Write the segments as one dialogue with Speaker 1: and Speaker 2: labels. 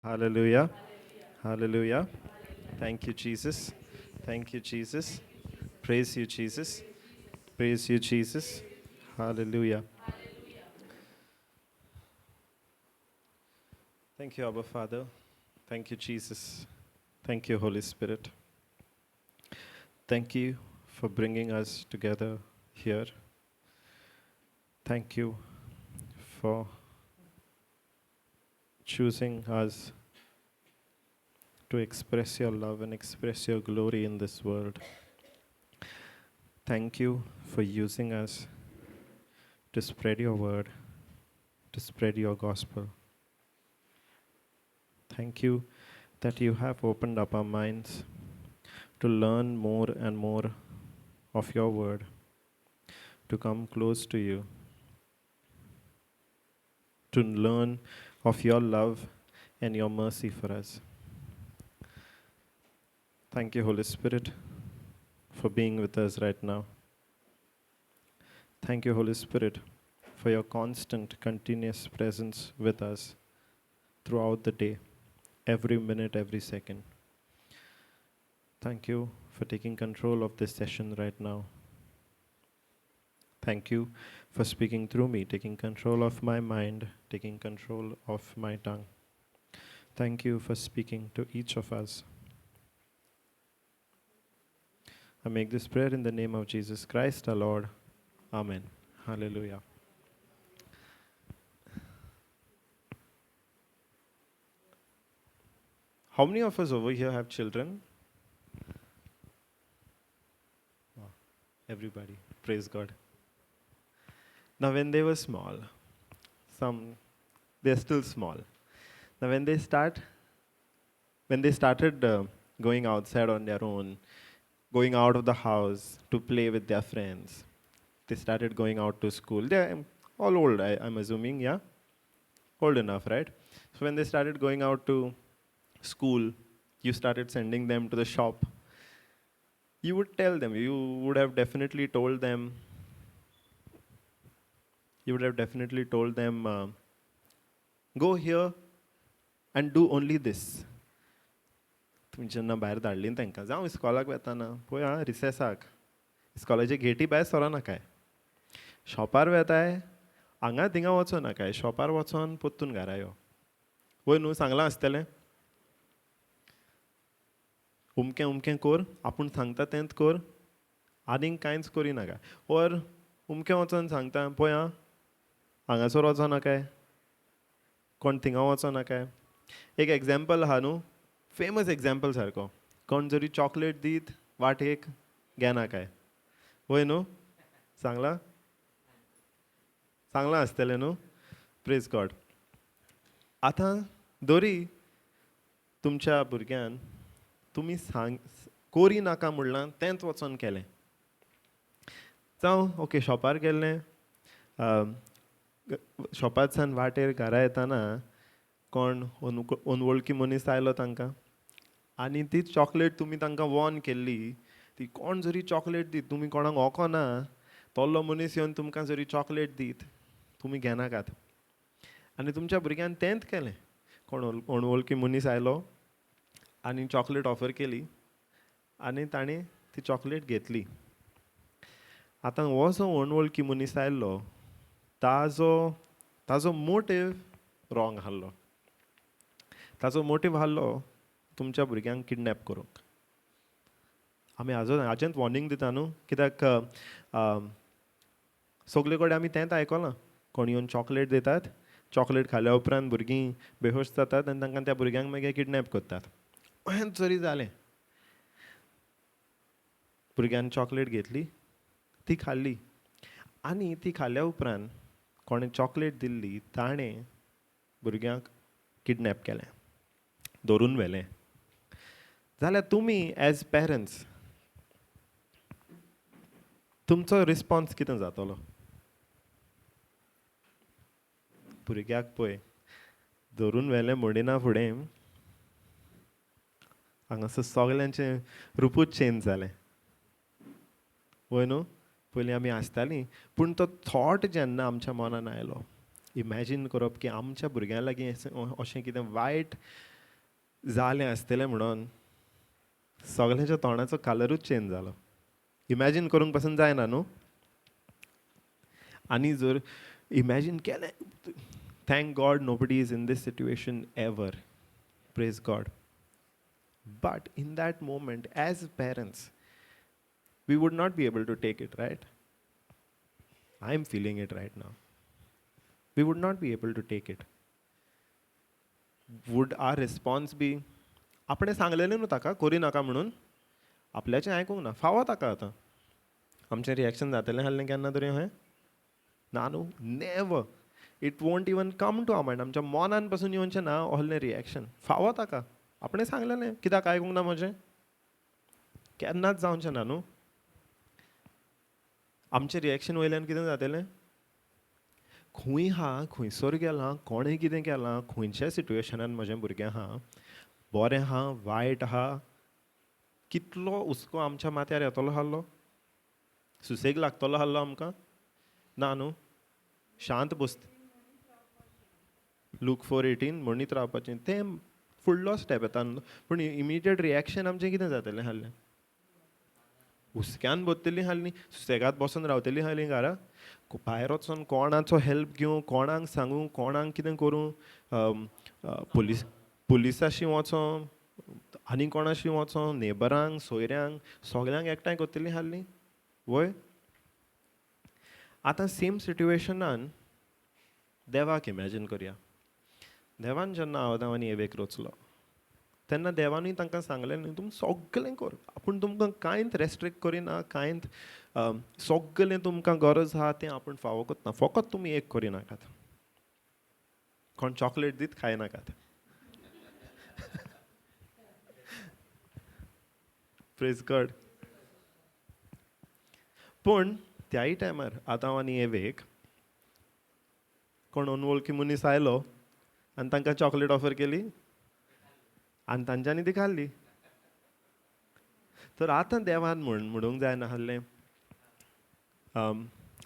Speaker 1: Hallelujah. Hallelujah. Thank you, Jesus. Thank you, Jesus. Praise you, Jesus. Praise you, Jesus. Hallelujah. Thank you, Abba Father. Thank you, Jesus. Thank you, Holy Spirit. Thank you for bringing us together here. Thank you for choosing us to express your love and express your glory in this world. Thank you for using us to spread your word, to spread your gospel. Thank you that you have opened up our minds to learn more and more of your word, to come close to you, to learn of your love and your mercy for us. Thank you, Holy Spirit, for being with us right now. Thank you, Holy Spirit, for your constant, continuous presence with us throughout the day, every minute, every second. Thank you for taking control of this session right now. Thank you for speaking through me, taking control of my mind, taking control of my tongue. Thank you for speaking to each of us. I make this prayer in the name of Jesus Christ, our Lord. Amen. Hallelujah. How many of us over here have children? Wow. Everybody. Praise God. Now, when they were small, they're still small. Now, when they started going outside on their own, going out of the house to play with their friends, they started going out to school. They're all old, I'm assuming, yeah? Old enough, right? So when they started going out to school, you started sending them to the shop. You would tell them, you would have definitely told them, go here and do only this. तुम्ही जेन्ना भायर धाडली न्ही तांकां जावं इस्कॉलाक वेताना पळय आं रिसेसाक इस्कॉलाचे Getty भायर सरो नाकाय शॉपार वेताय हांगा थिंगा वचो नाकाय शॉपार वचोन पोत्तून घरा यो वय न्हू सांगलां आसतलें उमकें उमकें कोर आपूण सांगता तेंच कोर आनीक कांयच करी नाका ओर उमकें वचोन सांगता पळय आं हांगासर वचो नाकाय कोण थिंगा वचो नाकाय एक एग्जाम्पल आहा न्हू फेमस एग्जाम्पल सारको कोण जरी चॉकलेट दीत वाटेक घेना काय वय न्हू सांगलां सांगलां आसतलें न्हू प्रेज गॉड आतां दोरी तुमच्या भुरग्यान तुमी कोरी नाका म्हणलां तेंच वचोन केलें जावं ओके शॉपार गेल्लें शॉपारसान वाटेर घरा येताना कोण अनवळखी मनीस आयलो तांकां आनी ती चॉकलेट तुमी तांकां वॉर्न केल्ली ती कोण जरी चॉकलेट दीत तुमी कोणाक ओकोना तोल्लो मनीस येवन तुमकां जरी चॉकलेट दीत तुमी घेनाकात आनी तुमच्या भुरग्यान तेंच केलें कोण अणवळखी मनीस आयलो आनी चॉकलेट ऑफर केली आनी ताणें ती चॉकलेट घेतली आतां हो जो अणवळखी मनीस आयल्लो ताजो मोटीव रॉंग आसलो ताजो मोटीव आसलो तुमच्या भुरग्यांक किडनॅप करूंक आमी हाजेंच वॉर्निंग दिता न्हू कित्याक सगळे कडेन आमी तेंच आयकलां कोण येवन चॉकलेट दितात चॉकलेट खाल्या उपरांत भुरगीं बेहोश जातात आनी तांकां त्या भुरग्यांक मागीर किडनॅप करतात अशेंच जरी जालें भुरग्यान चॉकलेट घेतली ती खाल्ली आनी ती खाल्ल्या उपरांत कोणें चॉकलेट दिल्ली ताणें भुरग्यांक किडनॅप केलें धरून व्हेलें जाल्यार तुमी एज पेरंट्स तुमचो रिस्पॉन्स कितें जातलो भुरग्याक पळय धरून व्हेलें म्हणिना फुडें हांगासर सगल्यांचें रुपूच चेंज जालें वय न्हू पयलीं आमी आसतालीं पूण तो थॉट जेन्ना आमच्या मनान आयलो इमॅजीन करप की आमच्या भुरग्यां लागीं अशें कितें वायट जालें आसतलें म्हणून सगळ्यांच्या तोंडाचो कलरूच चेंज जालो. इमॅजिन करूंक पासून जायना न्हू. आनी जर इमॅजिन केलें, thank God nobody is in this situation ever, praise God. But in that moment as parents we would not be able to take it, right? I am feeling it right now. We would not be able to take it. Would our response be, आपणें सांगलेलें न्हू ताका करी नाका म्हणून, आपल्याचें आयकूंक ना, फावो ताका आतां. आमचें रिएक्शन जातलें आहलें केन्ना तरी अशें? ना न्हू, never. It won't even come to our mind. आमच्या मनान पासून येवचें ना असलें रिएक्शन. फावो ताका, आपणें सांगलेलें, कित्याक आयकूंक ना म्हजें? केन्नाच जावचें ना न्हू. आमचें रिएक्शन वयल्यान कितें जातलें? खंय हा, खंयसर गेलां, कोणें कितें केलां, खंयच्या सिट्युएशनान म्हजें भुरगें आहा, बरें आहा, वायट आहा, कितलो हुस्को आमच्या माथ्यार येतलो आहलो? सुसेग लागतलो आहलो आमकां? ना न्हू. शांत बसत. लूक 4:18 म्हणीत रावपाचें, तें फुडलो स्टेप येता न्हू. पूण इमिडिएट रिएक्शन आमचें कितें जातलें आहलें? हुस्क्यान बसतलीं आहलीं, सुसेगाद बसून रावतलीं आहलीं घरा. भायर वचून कोणाचो हेल्प घेवं, कोणाक सांगूं, कोणाक कितें करूं, पुलिसाशी वचों, आनी कोणाशी वचों, नेबरांक, सोयऱ्यांक, सगल्यांक एकठांय करतलीं आहलीं. वय. आतां सेम सिट्युएशनान देवाक इमॅजीन करया. देवान जेन्ना आदाम आनी एवेक रचलो तेन्ना देवानूय तांकां सांगलें न्ही, तुमी सगळें कर, आपूण तुमकां कांयच रेस्ट्रिक्ट करिना, कांयच सगळें तुमकां गरज आहा तें आपूण फावो करता, फकत तुमी एक करिनाकात. कोण चॉकलेट दीत खायनाकात. Praise God. पूण त्याय टायमार आदाम आनी एवेक कोण अनवळखी मनीस आयलो आनी तांकां चॉकलेट ऑफर केली आनी तांच्यांनी ती खाल्ली. तर आतां देवान म्हणूंक जाय नासलें,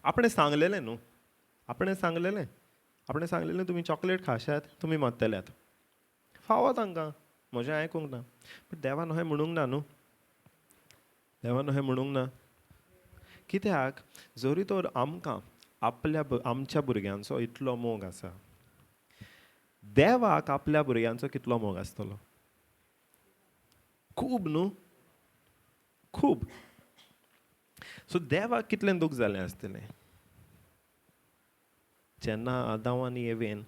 Speaker 1: आपणें सांगलेलें न्हू, आपणें सांगलेलें तुमी चॉकलेट खाशात, तुमी मरतल्यात. फावो तांकां, म्हजें आयकूंक ना. पूण देवान अशें म्हणूंक ना न्हू. देवान अशें म्हणूंक ना. कित्याक जरी तर आमकां आमच्या भुरग्यांचो इतलो मोग आसा, देवाक आपल्या भुरग्यांचो कितलो मोग आसतलो? खूब न्हू, खूब. सो देवाक कितलें दूख जालें आसतलें जेन्ना आदाम आनी एवेन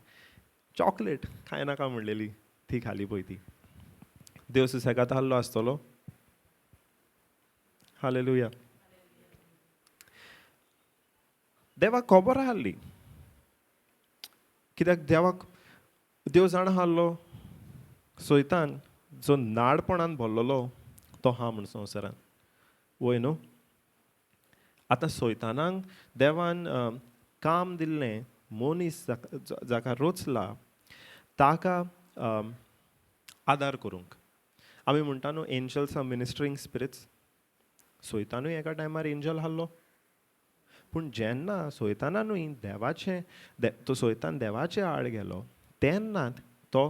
Speaker 1: चॉकलेट खायनाका म्हणलेली, ती खाली पळय ती. देव सुसेगाद आहलो आसतलो? हालेलुया. देवाक खबर आहली, कित्याक देव जाण आहलो सैतान जो नाडपणान भरलेलो तो हा म्हूण संवसारान. वय न्हू. आतां सैतानाक देवान काम दिल्लें, मनीस जाका रचला ताका आदार करूंक. आमी म्हणटा न्हू एंजल्स आर मिनिस्टरींग स्पिरिट्स. सैतानूय एका टायमार एंजल आहलो. पूण जेन्ना सैतानानूय तो सैतान देवाचे आड गेलो तेन्नाच तो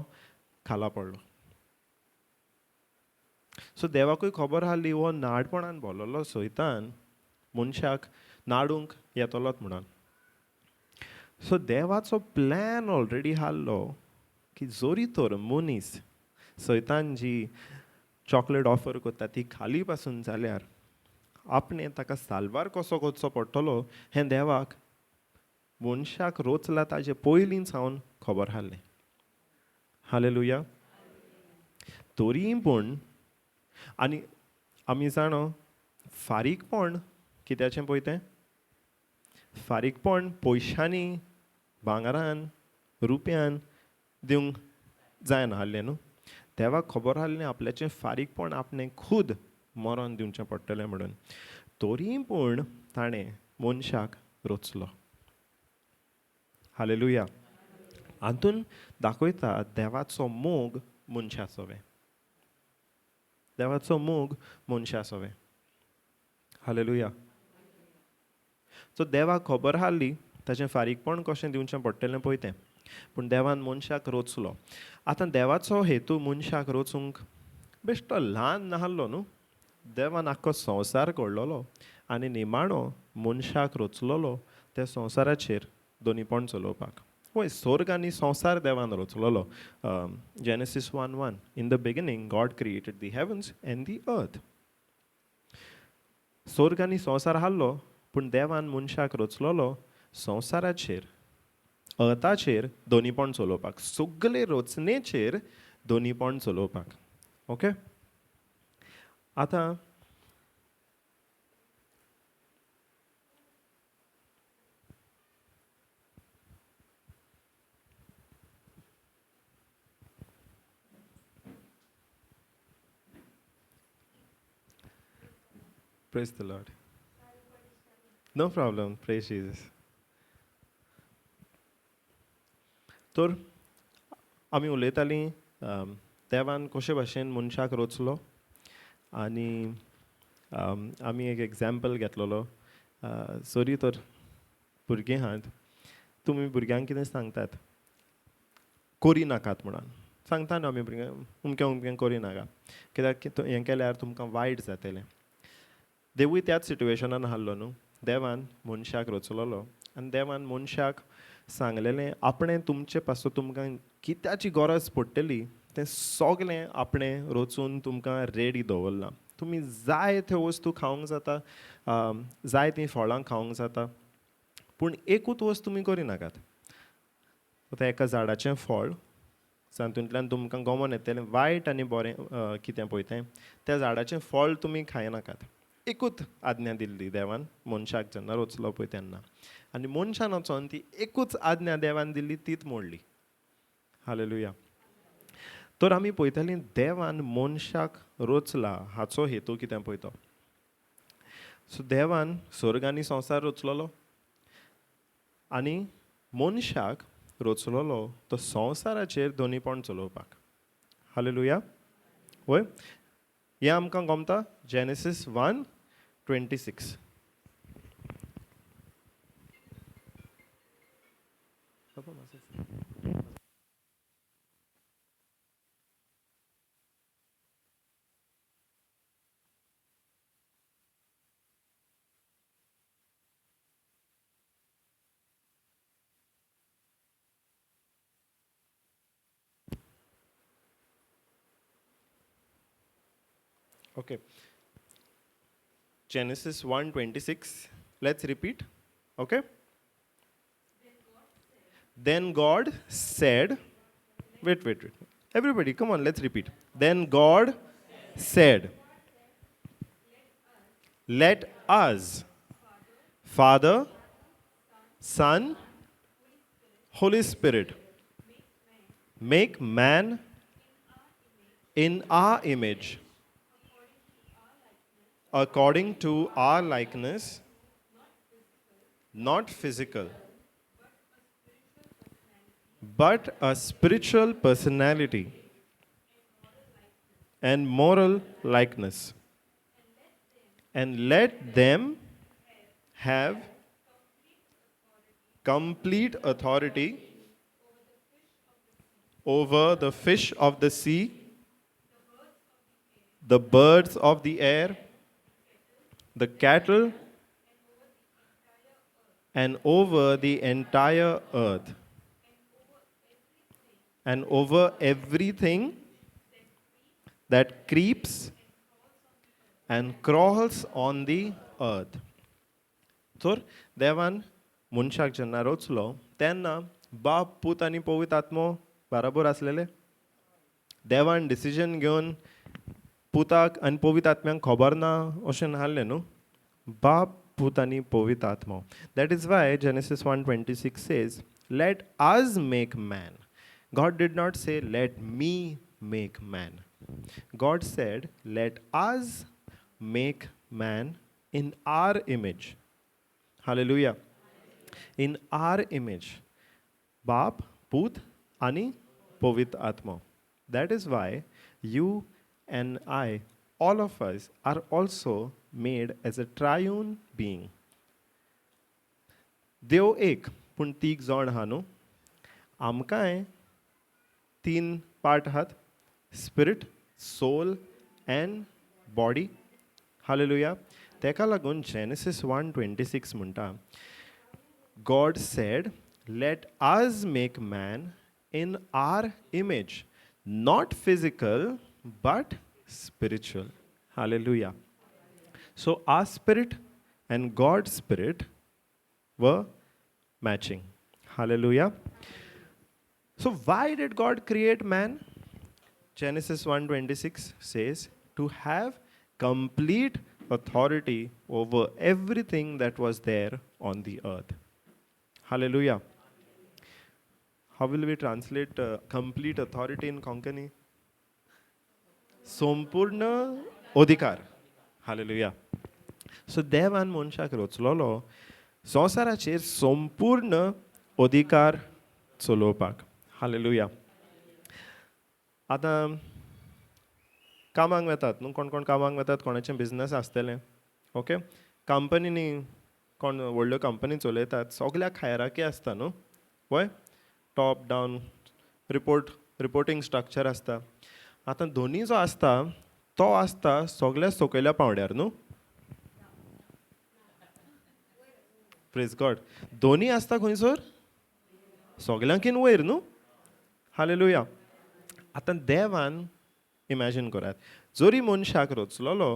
Speaker 1: खाला पडलो. सो देवाकूय खबर आहली हो नाडपणान भरलेलो सैतान मनशाक नाडूंक येतलोच म्हणून. सो देवाचो प्लॅन ऑलरेडी आहलो की जरी तर मनीस सैतान जी चॉकलेट ऑफर करता ती खाली पासून जाल्यार आपणें ताका साल्वार कसो करचो पडटलो हें देवाक मनशाक रचला ताचे पयलींच सावन खबर आहलें. हालेलुया. तरी पूण आनी आमी जाणो फारीकपण कित्याचें पळय तें? फारीकपण पयशांनी, भांगरान, रुपयान दिवंक जायना आहलें न्हू. देवाक खबर आहलें आपल्याचें फारीकपण आपणें खूद मरोन दिवचें पडटलें म्हणून. तरी पूण ताणें मनशाक रचलो. हालेलुया. हातून दाखयता देवाचो मोग मनशाचोवें. देवाचो मोग मनशाचोवें. हालेलुया. सो देवाक खबर आहली ताचें फारीकपण कशें दिवचें पडटलें पळय तें. पूण देवान मनशाक रचलो. आतां देवाचो हेतू मनशाक रचूंक बेश्टो ल्हान नाहल्लो न्हू. देवान आख्खो संवसार घडलोलो आनी निमाणो मनशाक रचलोलो त्या संवसाराचेर दोनीपण चलोवपाक. वय स्वर्ग आनी संवसार देवान रचलोलो. Genesis 1:1 in the beginning God created the heavens and the earth. स्वर्ग आनी संवसार आहलो पूण देवान मनशाक रचलोलो संवसाराचेर अर्थाचेर दोनीपण चलोवपाक. सगळे रचनेचेर दोनीपण चलोवपाक. ओके. आतां Praise the Lord. No problem. Praise Jesus. तर आमी उलयतालीं देवान कशे भाशेन मनशाक रचलो आनी आमी एक एग्जाम्पल घेतलोलो. सॉरी तर भुरगीं आहात, तुमी भुरग्यांक कितें सांगतात? कोरी नाकात म्हणून सांगता न्हू आमी भुरग्यांक उमकें उमकें कोरी नाका, कित्याक हें केल्यार तुमकां वायट जातलें. देवूय त्याच सिट्युएशनान आहलो न्हू. देवान मनशाक रचलोलो आनी देवान मनशाक सांगलेलें आपणें तुमचे पासून तुमकां कित्याची गरज पडटली तें सगलें आपणें रचून तुमकां रेडी दवरलां. तुमी जाय त्यो वस्तू खावंक जाता, जाय तीं फळां खावंक जाता, पूण एकूच वस्त तुमी करिनाकात. आतां एका झाडाचें फळ जातूंतल्यान तुमकां गमन येतलें वायट आनी बरें कितें पळय तें, त्या झाडाचें फळ तुमी खायनाकात. एकूच आज्ञा दिल्ली देवान मनशाक जेन्ना रचलो पळय तेन्ना, आनी मनशान वचोन ती एकूच आज्ञा देवान दिल्ली तीच मोडली. हालेलुया. तर आमी पळयतालीं देवान मनशाक रचला हाचो हेतू कितें पळय तो. सो देवान स्वर्ग आनी संवसार रचलोलो आनी मनशाक रचलोलो तो संवसाराचेर दोनीपण चलोवपाक. हालेलुया. वय हें आमकां गमता Genesis 1:26. Okay. Genesis 1:26. Let's repeat. Okay. Then God said, wait. Everybody, come on, let's repeat. Then God said, let us, Father, Son, Holy Spirit, make man in our image, according to our likeness, not physical, but a spiritual personality and moral likeness. And let them have complete authority over the fish of the sea, the birds of the air, the cattle, and over the entire earth, and over everything that creeps and crawls on the earth. तर देवान मनशाक जेन्ना रचलो तेन्ना बाप, पूत आनी पवित्र आत्मो बराबर आसलेले. देवान डिसिजन घेवन पुताक आनी पवित्र आत्म्यांक खबर ना अशें नासलें न्हू. बाप, पूत आनी पवित्र आत्मो. That is why Genesis 1:26 says, let us make man. God did not say, let me make man. God said, let us make man in our image. Hallelujah. In our image. Baap, Put, Ani, Pavitra Atma. That is why you and I, all of us, are also made as a triune being. देव एक, पूण तीग जाण हा न्हू. आमकांय 3 part आहात, spirit, soul and body. Hallelujah. तेका लागून जेनेसीस 1:26 म्हणटा, God said, let us make man in our image, not physical, but spiritual. Hallelujah. So our spirit and God's spirit were matching. Hallelujah. So why did God create man? Genesis 1:26 says, to have complete authority over everything that was there on the earth. Hallelujah. How will we translate complete authority in Konkani? संपूर्ण अधिकार. Hallelujah. So देवान मनशाक रचलोलो संवसाराचेर संपूर्ण अधिकार चलोवपाक. Hallelujah. आतां कामाक वेतात न्हू, कोण कोण कामाक वेतात, कोणाचें बिझनस आसतलें, ओके. कंपनीनी कोण व्हडल्यो कंपनी चलयतात, सगल्याक हायरार्की आसता न्हू, वय. टॉप डावन रिपोर्टींग स्ट्रक्चर आसता. आतां धोनी जो आसता तो आसता सगल्या सकयल्या पांवड्यार न्हू. Praise God. धोनी आसता खंयसर सगल्यांकीन वयर न्हू. हालेलुया. आतां देवान इमॅजीन करात, जरी मनशाक रचलोलो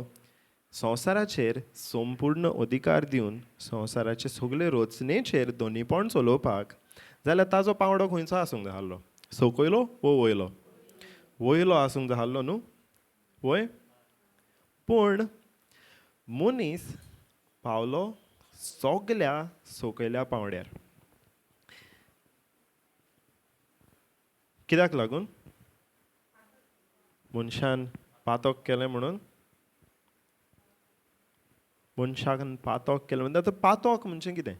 Speaker 1: संवसाराचेर संपूर्ण अधिकार दिवन संवसाराचे सगळे रचनेचेर दोनीपण चलोवपाक, जाल्यार ताजो पावडो खंयचो आसूंक जाय आसलो, सकयलो वो वयलो? वयलो आसूंक जाय आसलो न्हू, वय. पूण मनीस पावलो सगल्या सकयल्या पांवड्यार. कित्याक लागून? मनशान पातक केलें म्हणून. मनशान पातक केलें म्हणजे आतां पातक म्हणजे कितें?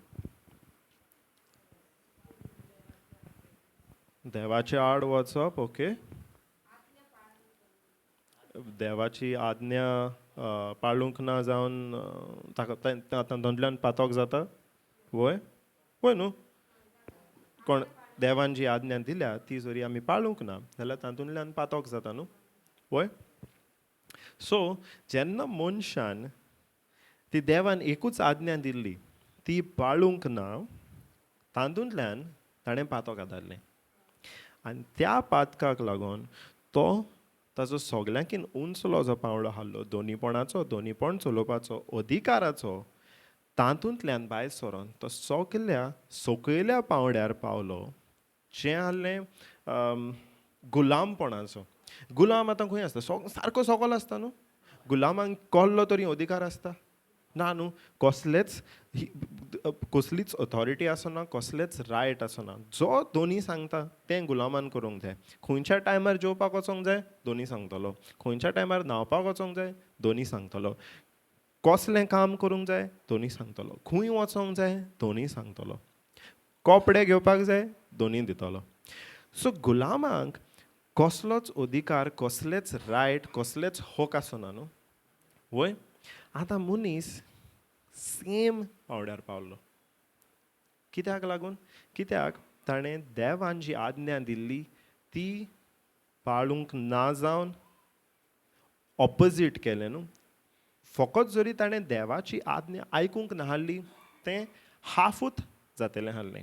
Speaker 1: देवाचे आड वचप, ओके. देवाची आज्ञा पाळूंक ना जावन ताका तातूंतल्यान पातक जाता, वय. वय न्हू. कोण देवान जी आज्ञा दिल्या ती जरी आमी पाळूंक ना जाल्यार तातूंतल्यान पातक जाता न्हू, वय. सो जेन्ना मनशान ती देवान एकूच आज्ञा दिल्ली ती पाळूंक ना, तातूंतल्यान ताणें पातक हातारलें. आनी त्या पातकाक लागून तो ताजो सगल्यांकीन उंचलो जो पावडो आसलो, दोनीपण चलोवपाचो अधिकाराचो, तातूंतल्यान भायर सरोन तो सगल्या सकयल्या पांवड्यार पावलो, जें आहलें गुलामपणाचो. गुलाम आतां खंय आसता? सारको सकयल आसता न्हू. गुलामांक कसलो तरी अधिकार आसता? ना न्हू. कसलीच ऑथॉरिटी आसना, कसलेच रायट आसना. जो धोनी सांगता तें गुलामान करूंक जाय. खंयच्या टायमार जेवपाक वचोंक जाय, धोनी सांगतलो. खंयच्या टायमार न्हांवपाक वचोंक जाय, धोनी सांगतलो. कसलें काम करूंक जाय, धोनी सांगतलो. खंय वचोंक जाय, धोनी सांगतलो. कपडे घेवपाक जाय, धोनी दितलो. सो गुलामांक कसलोच अधिकार, कसलेच रायट, कसलेच हक आसना न्हू, वय. आतां मनीस सेम पावड्यार पावलो. कित्याक लागून? कित्याक ताणें देवान जी आज्ञा दिल्ली ती पाळूंक ना जावन ऑपोजीट केलें न्हू. फकत जरी ताणें देवाची आज्ञा आयकूंक नाहल्ली तें हाफूत जातलें आहलें.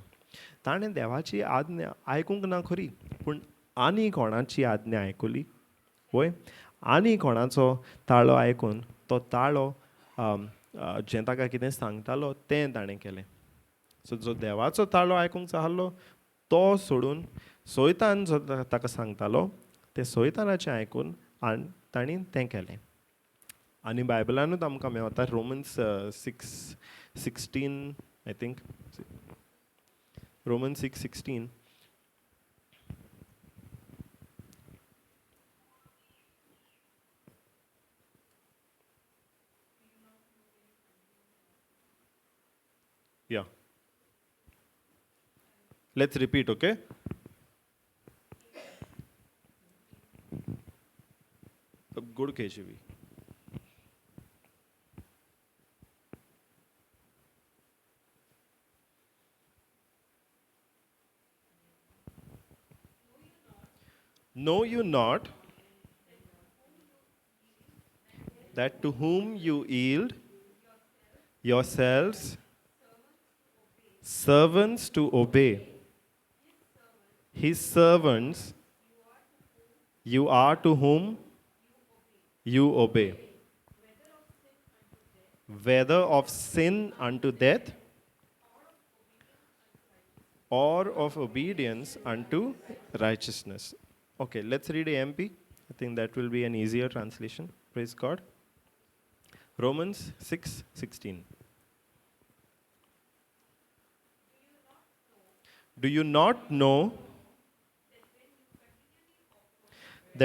Speaker 1: ताणें देवाची आज्ञा आयकूंक ना खरी, पूण आनी कोणाची आज्ञा आयकली, वय. आनी कोणाचो ताळो आयकून तो ताळो जें ताका कितें सांगतालो तें ताणें केलें. सो जो देवाचो ताळो आयकूंक जाय आसलो तो सोडून सैतान जो ताका सांगतालो तें सैतानाचें आयकून आनी ताणें तें केलें. आनी बायबलानूच आमकां Mewat Romans 6:16 I think. Romans 6:16. Yeah. Let's repeat, okay? Good KJV. Know you not that to whom you yield yourselves servants to obey, his servants you are to whom you obey, whether of sin unto death or of obedience unto righteousness. Okay, let's read AMP. I think that will be an easier translation. Praise God. Romans 6:16. Do you not know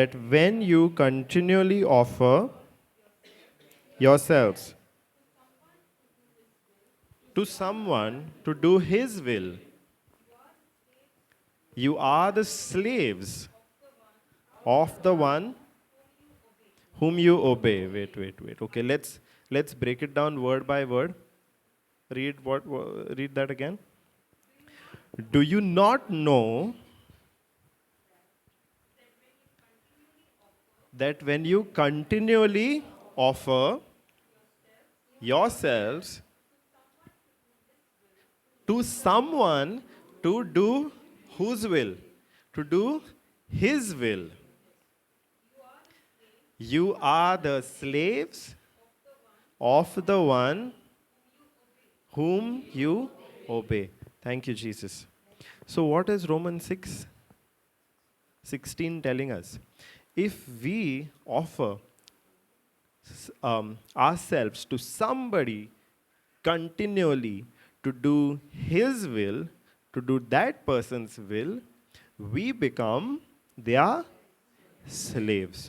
Speaker 1: that when you continually offer yourselves to someone to do his will, you are the slaves of the one whom you obey? Wait. Okay, let's break it down word by word. Read that again. Do you not know that when you continually offer yourselves to someone to do whose will? To do his will. You are the slaves of the one whom you obey. Thank you, Jesus. So what is Romans 6:16 telling us? If we offer ourselves to somebody continually to do his will, to do that person's will, we become their slaves.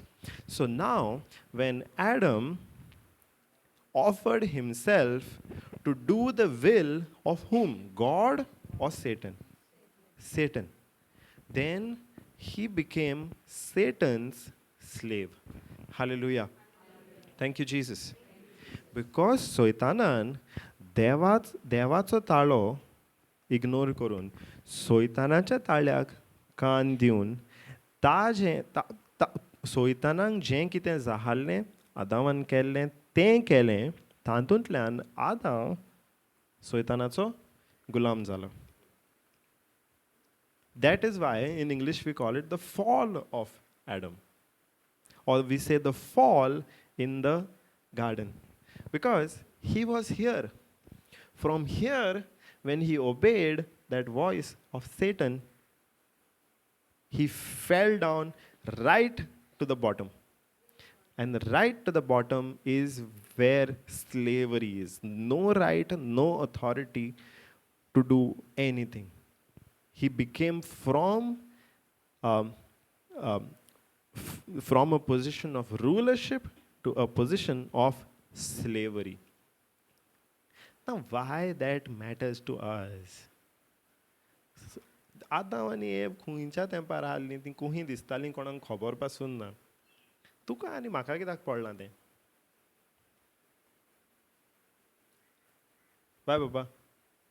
Speaker 1: So now, when Adam offered himself to do the will of whom? God or Satan? Satan. Then he became Satan's slave. Hallelujah. Thank you, Jesus. Because सोयतानान देवाचो ताळो ignore करून सोयतानाच्या ताळ्याक कान दिवन सोयतानाक जें कितें जाहाल्लें आदामान केल्लें तें केलें तातूंतल्यान आदाम सोयतानाचो गुलाम जालो. That is why in English we call it the fall of Adam. Or we say the fall in the garden. Because he was here. From here, when he obeyed that voice of Satan, he fell down right to the bottom. And right to the bottom is where slavery is. No right, no authority to do anything. He became from a position of rulership to a position of slavery. Now, why that matters to us? आदाम आनी एव खुंयच्या तेंपार आहलीं तीं कुहीं दिसतालीं कोणाक खबर पासून ना. तुका आनी म्हाका कित्याक पडलां तें? Why, Baba?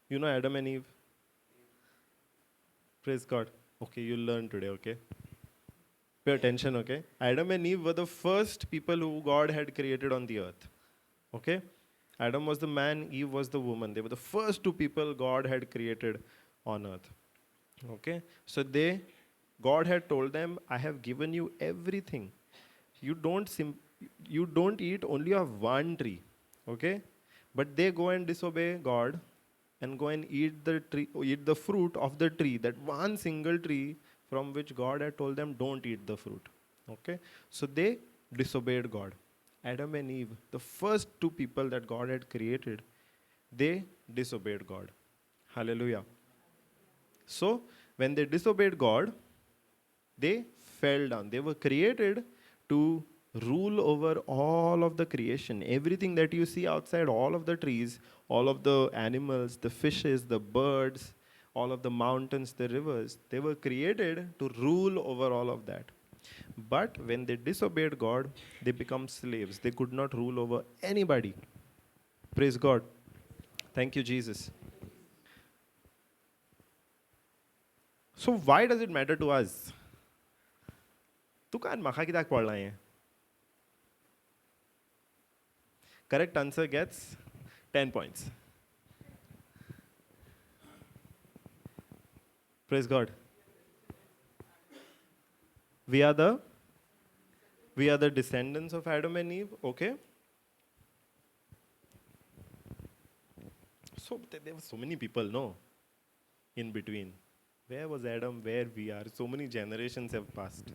Speaker 1: You know Adam and Eve? Praise God. Okay, you'll learn today, okay? Pay attention, okay? Adam and Eve were the first people who God had created on the earth. Okay? Adam was the man, Eve was the woman. They were the first two people God had created on earth. Okay? So God had told them, I have given you everything. You don't eat only of one tree. Okay? But they go and disobey God and go and eat the fruit of the tree, that one single tree from which God had told them, don't eat the fruit. Okay? So they disobeyed God. Adam and Eve, the first two people that God had created, they disobeyed God. Hallelujah. So, when they disobeyed God, they fell down. They were created to rule over all of the creation. Everything that you see outside, all of the trees, all of the animals, the fishes, the birds, all of the mountains, the rivers, they were created to rule over all of that. But when they disobeyed God, they become slaves. They could not rule over anybody. Praise God. Thank you, Jesus. So why does it matter to us? तुका आनी म्हाका कित्याक पडलां हें? Correct answer gets 10 points. Praise God. We are the descendants of Adam and Eve, okay? So there were so many people, no? In between. Where was Adam? Where we are? So many generations have passed.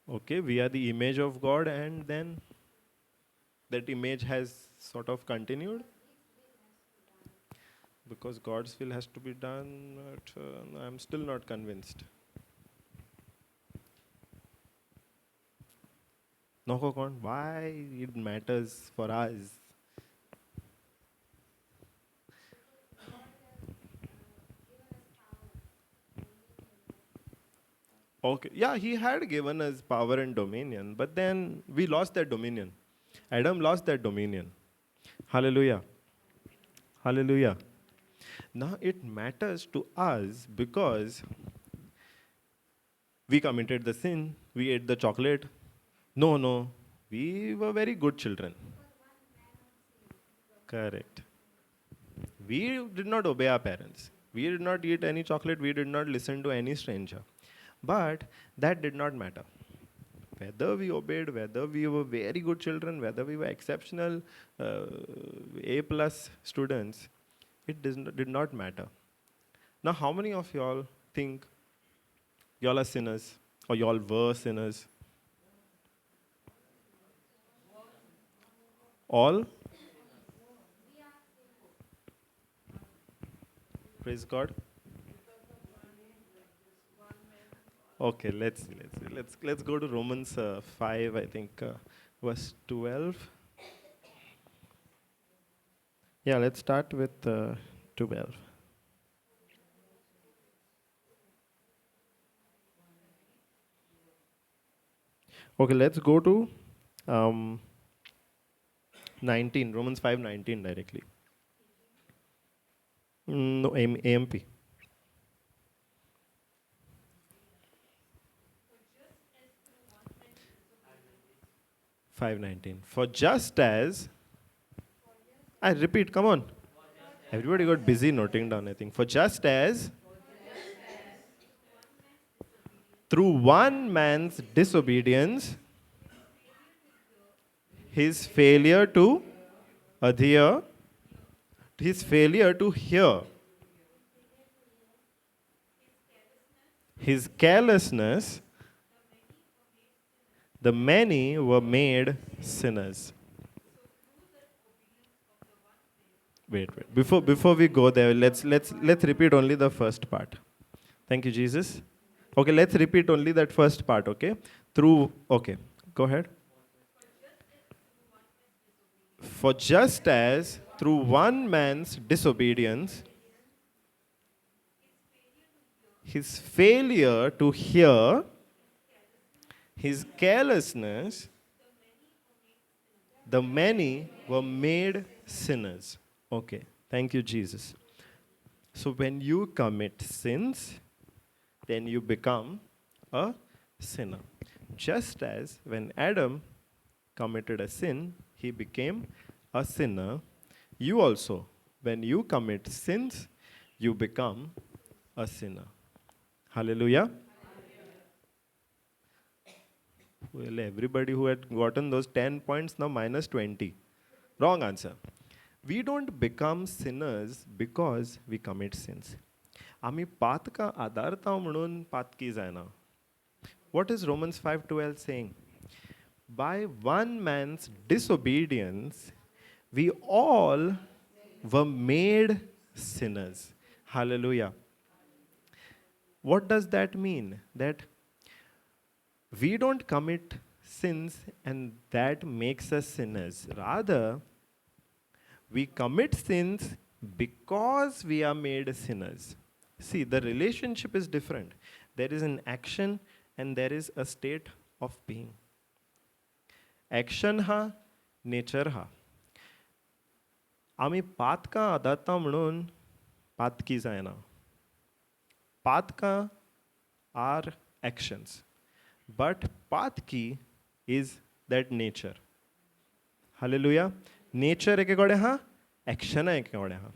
Speaker 1: Okay, we are the image of God, and then that image has sort of continued because God's will has to be done. But I'm still not convinced. No, why it matters for us? Okay, yeah, he had given us power and dominion, but then we lost that dominion. Adam lost that dominion. Hallelujah. Hallelujah. Now it matters to us because we committed the sin, we ate the chocolate. No, we were very good children. Correct. We did not obey our parents. We did not eat any chocolate, we did not listen to any stranger. But that did not matter. Whether we obeyed, whether we were very good children, whether we were exceptional A plus students, it did not matter. Now, how many of y'all think y'all are sinners or y'all were sinners? All? Praise God. Okay, let's go to Romans 5, I think, verse 12. Yeah, let's start with 12. Okay, let's go to 19, Romans 5:19 directly. No, AMP. 5:19. For just as, I repeat, come on. Everybody got busy noting down, I think. For just as through one man's disobedience, his failure to adhere, his failure to hear, his carelessness, the many were made sinners. Wait. Before we go there, let's repeat only the first part. Thank you, Jesus. Okay, let's repeat only that first part, okay? Okay, go ahead. For just as through one man's disobedience, his failure to hear, his carelessness, the many were made sinners. Okay, thank you, Jesus. So when you commit sins, then you become a sinner. Just as when Adam committed a sin, he became a sinner. You also, when you commit sins, you become a sinner. Hallelujah. Well, everybody who had gotten those 10 points now minus 20. Wrong answer. We don't become sinners because we commit sins. आम्ही पात का आधारता म्हणून पातकी जायना. What is Romans 5:12 saying? By one man's disobedience, we all were made sinners. Hallelujah. What does that mean? That we don't commit sins and that makes us sinners. Rather, we commit sins because we are made sinners. See, the relationship is different. There is an action and there is a state of being. Action ha, nature ha. आम्ही पातका आदाता म्हणून पातकी जायना. path ka are actions, but path ki is that nature. Hallelujah. Nature एके कडेन हा, action एके कडेन हा.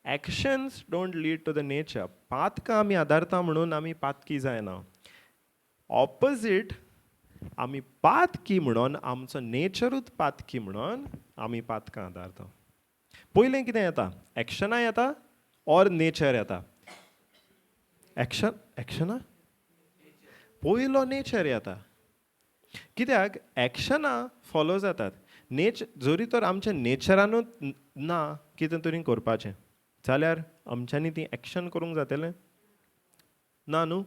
Speaker 1: Actions don't lead to the nature. Path का आमी आदारता म्हणून आमी पातकी जायना. ऑपोजीट आमी पातकी म्हणून आमचो नेचरूच पातकी म्हणून आमी पातकां आदारता. पयलें कितें येता? एक्शनां येता ऑर नेचर येता? एक्शनां? पयलो नेचर येता. कित्याक एक्शनां फॉलो जातात. जरी तर आमच्या नेचरानूच ना कितें तरी करपाचें जाल्यार आमच्यांनी ती एक्शन करूंक जातलें ना न्हू.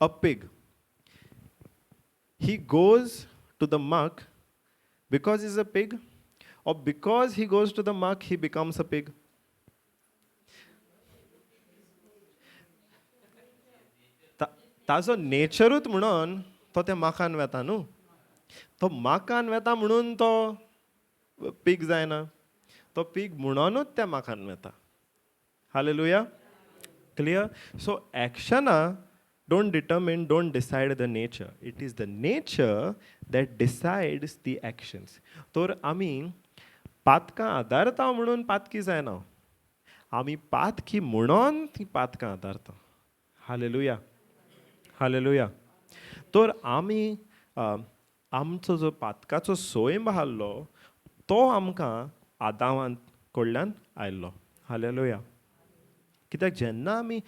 Speaker 1: A pig, he goes to the muck because he's a pig, or because he goes to the muck he becomes a pig? ताजो नेचरूच म्हणून तो त्या माकान वेता न्हू. तो माकान वेता म्हणून तो पीग जायना. तो पीग म्हणूनच त्या माकान वेता. Hallelujah. Clear? So actions don't decide the nature. It is the nature that decides the actions. तर आमी पातकां आदारता म्हणून पातकी जायना. आमी पातकी म्हणून ती पातकां आदारता. हालेलुया. हालेलुया. तर आमी आमचो जो पातकाचो सोयम आसलो तो आमकां आदामांत कडल्यान आयल्लो. हालेलुया. कित्याक जेन्ना आमी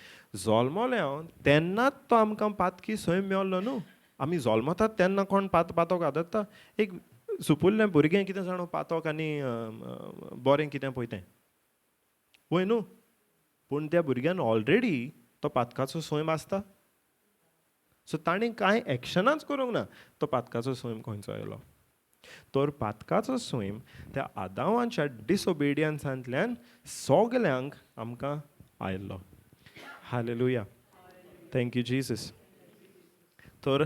Speaker 1: जल्मले तेन्नाच तो आमकां पातकी सोयम मेळ्ळो न्हू. आमी जल्मतात तेन्ना कोण पातोक आदरता? एक सुपुल्लें भुरगें कितें जाणो पातोक आनी बरें कितें पळयतें वय न्हू. पूण त्या भुरग्यान ऑलरेडी तो पातकाचो सोयम आसता. सो ताणें कांय एक्शनांच करूंक ना. तो पातकाचो सोयम खंयचो आयलो? तर पातकाचो सोयम त्या आदामाच्या डिसओबिडियन्सांतल्यान सगल्यांक आमकां आयल्लो. हालेलुया. Thank you Jesus. तर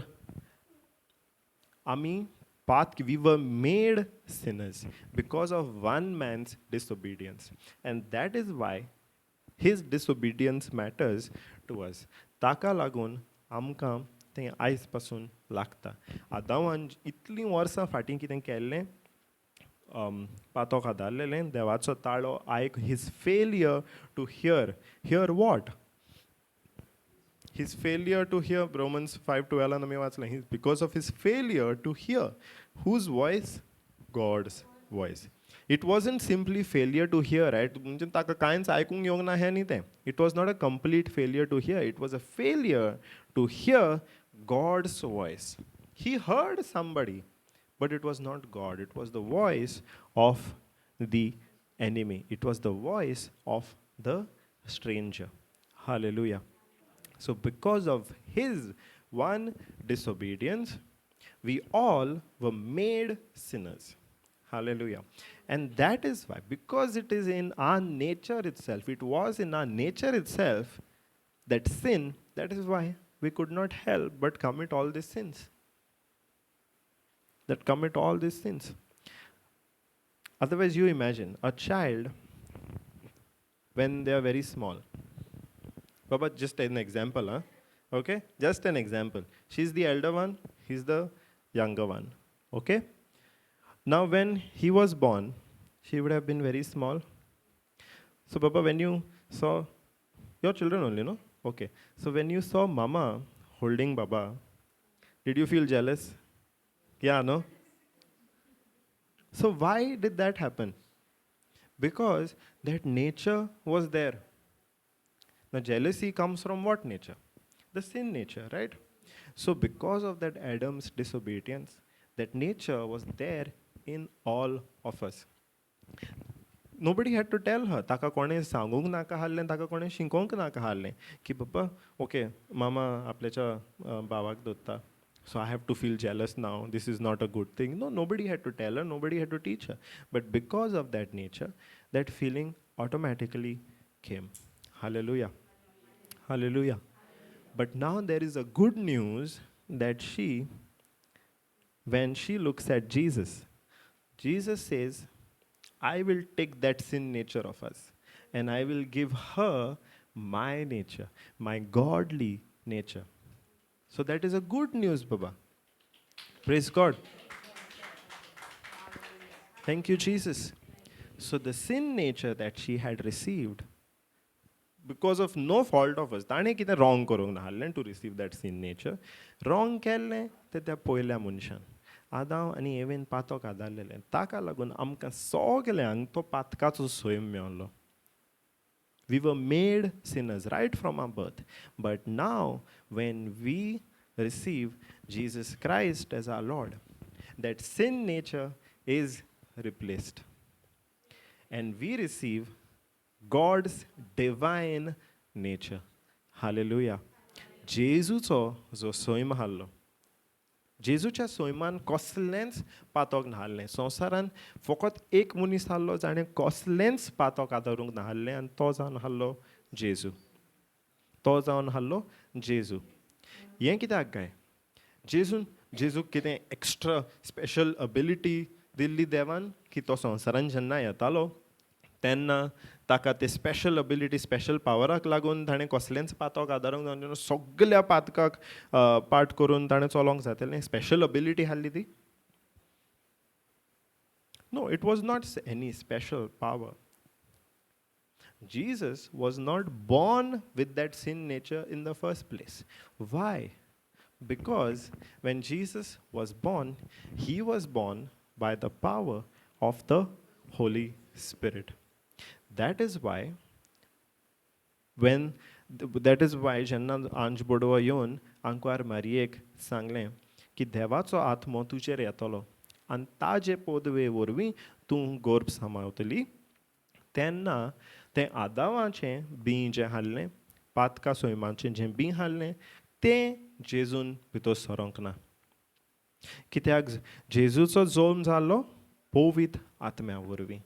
Speaker 1: आमी we were made sinners because of one man's disobedience, and that is why his disobedience matters to us. ताका लागून आमकां तें आयज पासून लागता. आदामान इतलीं वर्सां फाटीं कितें केल्लें पातोक आदारलेलें देवाचो ताळो his failure to hear what? His failure to hear, Romans 5:12 आमी वाचलें, because of his failure to hear. Whose voice? God's voice. It wasn't simply failure to hear, right? म्हणजे ताका कांयच आयकूंक येवंक ना हें न्ही तें. It was not a complete failure to hear. It was a failure to hear God's voice. He heard somebody, but it was not God. It was the voice of the enemy. It was the voice of the stranger. Hallelujah. So because of his one disobedience, we all were made sinners. Hallelujah. And that is why, because it is in our nature itself, it was in our nature itself that sin, that is why we could not help but commit all these sins. Otherwise, you imagine a child when they are very small. Baba, just an example, huh? Okay? Just an example. She's the elder one, he's the younger one. Okay? Now, when he was born, she would have been very small. So, Baba, when you saw your children only, no? Okay. So, when you saw Mama holding Baba, did you feel jealous? Yeah, no? So, why did that happen? Because that nature was there. Now, jealousy comes from what nature? The sin nature, right? So, because of that Adam's disobedience, that nature was there in all of us. Nobody had to tell her. Taka kone sangunk naka hallen, taka kone shinkong naka hallen. Ki papa, okay, mama aplecha bawak dotta. So I have to feel jealous now. This is not a good thing. No, nobody had to tell her. Nobody had to teach her. But because of that nature, that feeling automatically came. Hallelujah. Hallelujah. But now there is a good news that when she looks at Jesus, Jesus says, I will take that sin nature of us and I will give her my nature, my godly nature. So that is a good news, Baba. Praise God. Thank you, Jesus. So the sin nature that she had received, because of no fault of us, ताणे कितें wrong करूंक ना हाल्लें to receive that sin nature. Wrong केल्लें तें त्या पयल्या मनशान. आदाम आनी एवेन पातक आदारलेलें. ताका लागून आमकां सगल्यांक तो पातकाचो सैम मेळ्ळो. We were made sinners right from our birth. But now, when we receive Jesus Christ as our Lord, that sin nature is replaced. And we receive God's divine nature. Hallelujah. जेजूचो जो Sam आसलो, जेजूच्या सैमान कसलेंच पातक नासलें. संवसारान फकत एक मनीस आसलो जाणें कसलेंच पातक आदारूंक नासलें, आनी तो जावन आसलो जेजू. तो जावन आसलो जेजू. हें कित्याक काय? जेजूक कितें एक्स्ट्रा स्पेशल एबिलिटी दिल्ली देवान की तो संवसारान जेन्ना येतालो तेन्ना ताका ते स्पेशल एबिलिटी, स्पेशल पावराक लागून ताणें कसलेंच पातक आदारूंक ना, सगळ्या पातकाक पाठ करून ताणें चलोंक जाय. स्पेशल एबिलिटी आसली ती? No, it was not any special power. Jesus was not born with that sin nature in the first place. Why? Because when Jesus was born, he was born by the power of the Holy Spirit. That is why जेन्ना आंज बडवो येवन आंकवार मारयेक सांगलें की देवाचो आत्मो तुजेर येतलो आनी ताजे पोदवे वरवीं तूं गर्भ सांबाळटली, तेन्ना तें आदामाचें बीं जें हाडलें, पातका सैमाचें जें बीं हाडलें, तें जेजून भितर सरोंक ना. कित्याक जेजूचो जल्म जालो पवित्र आत्म्या वरवीं.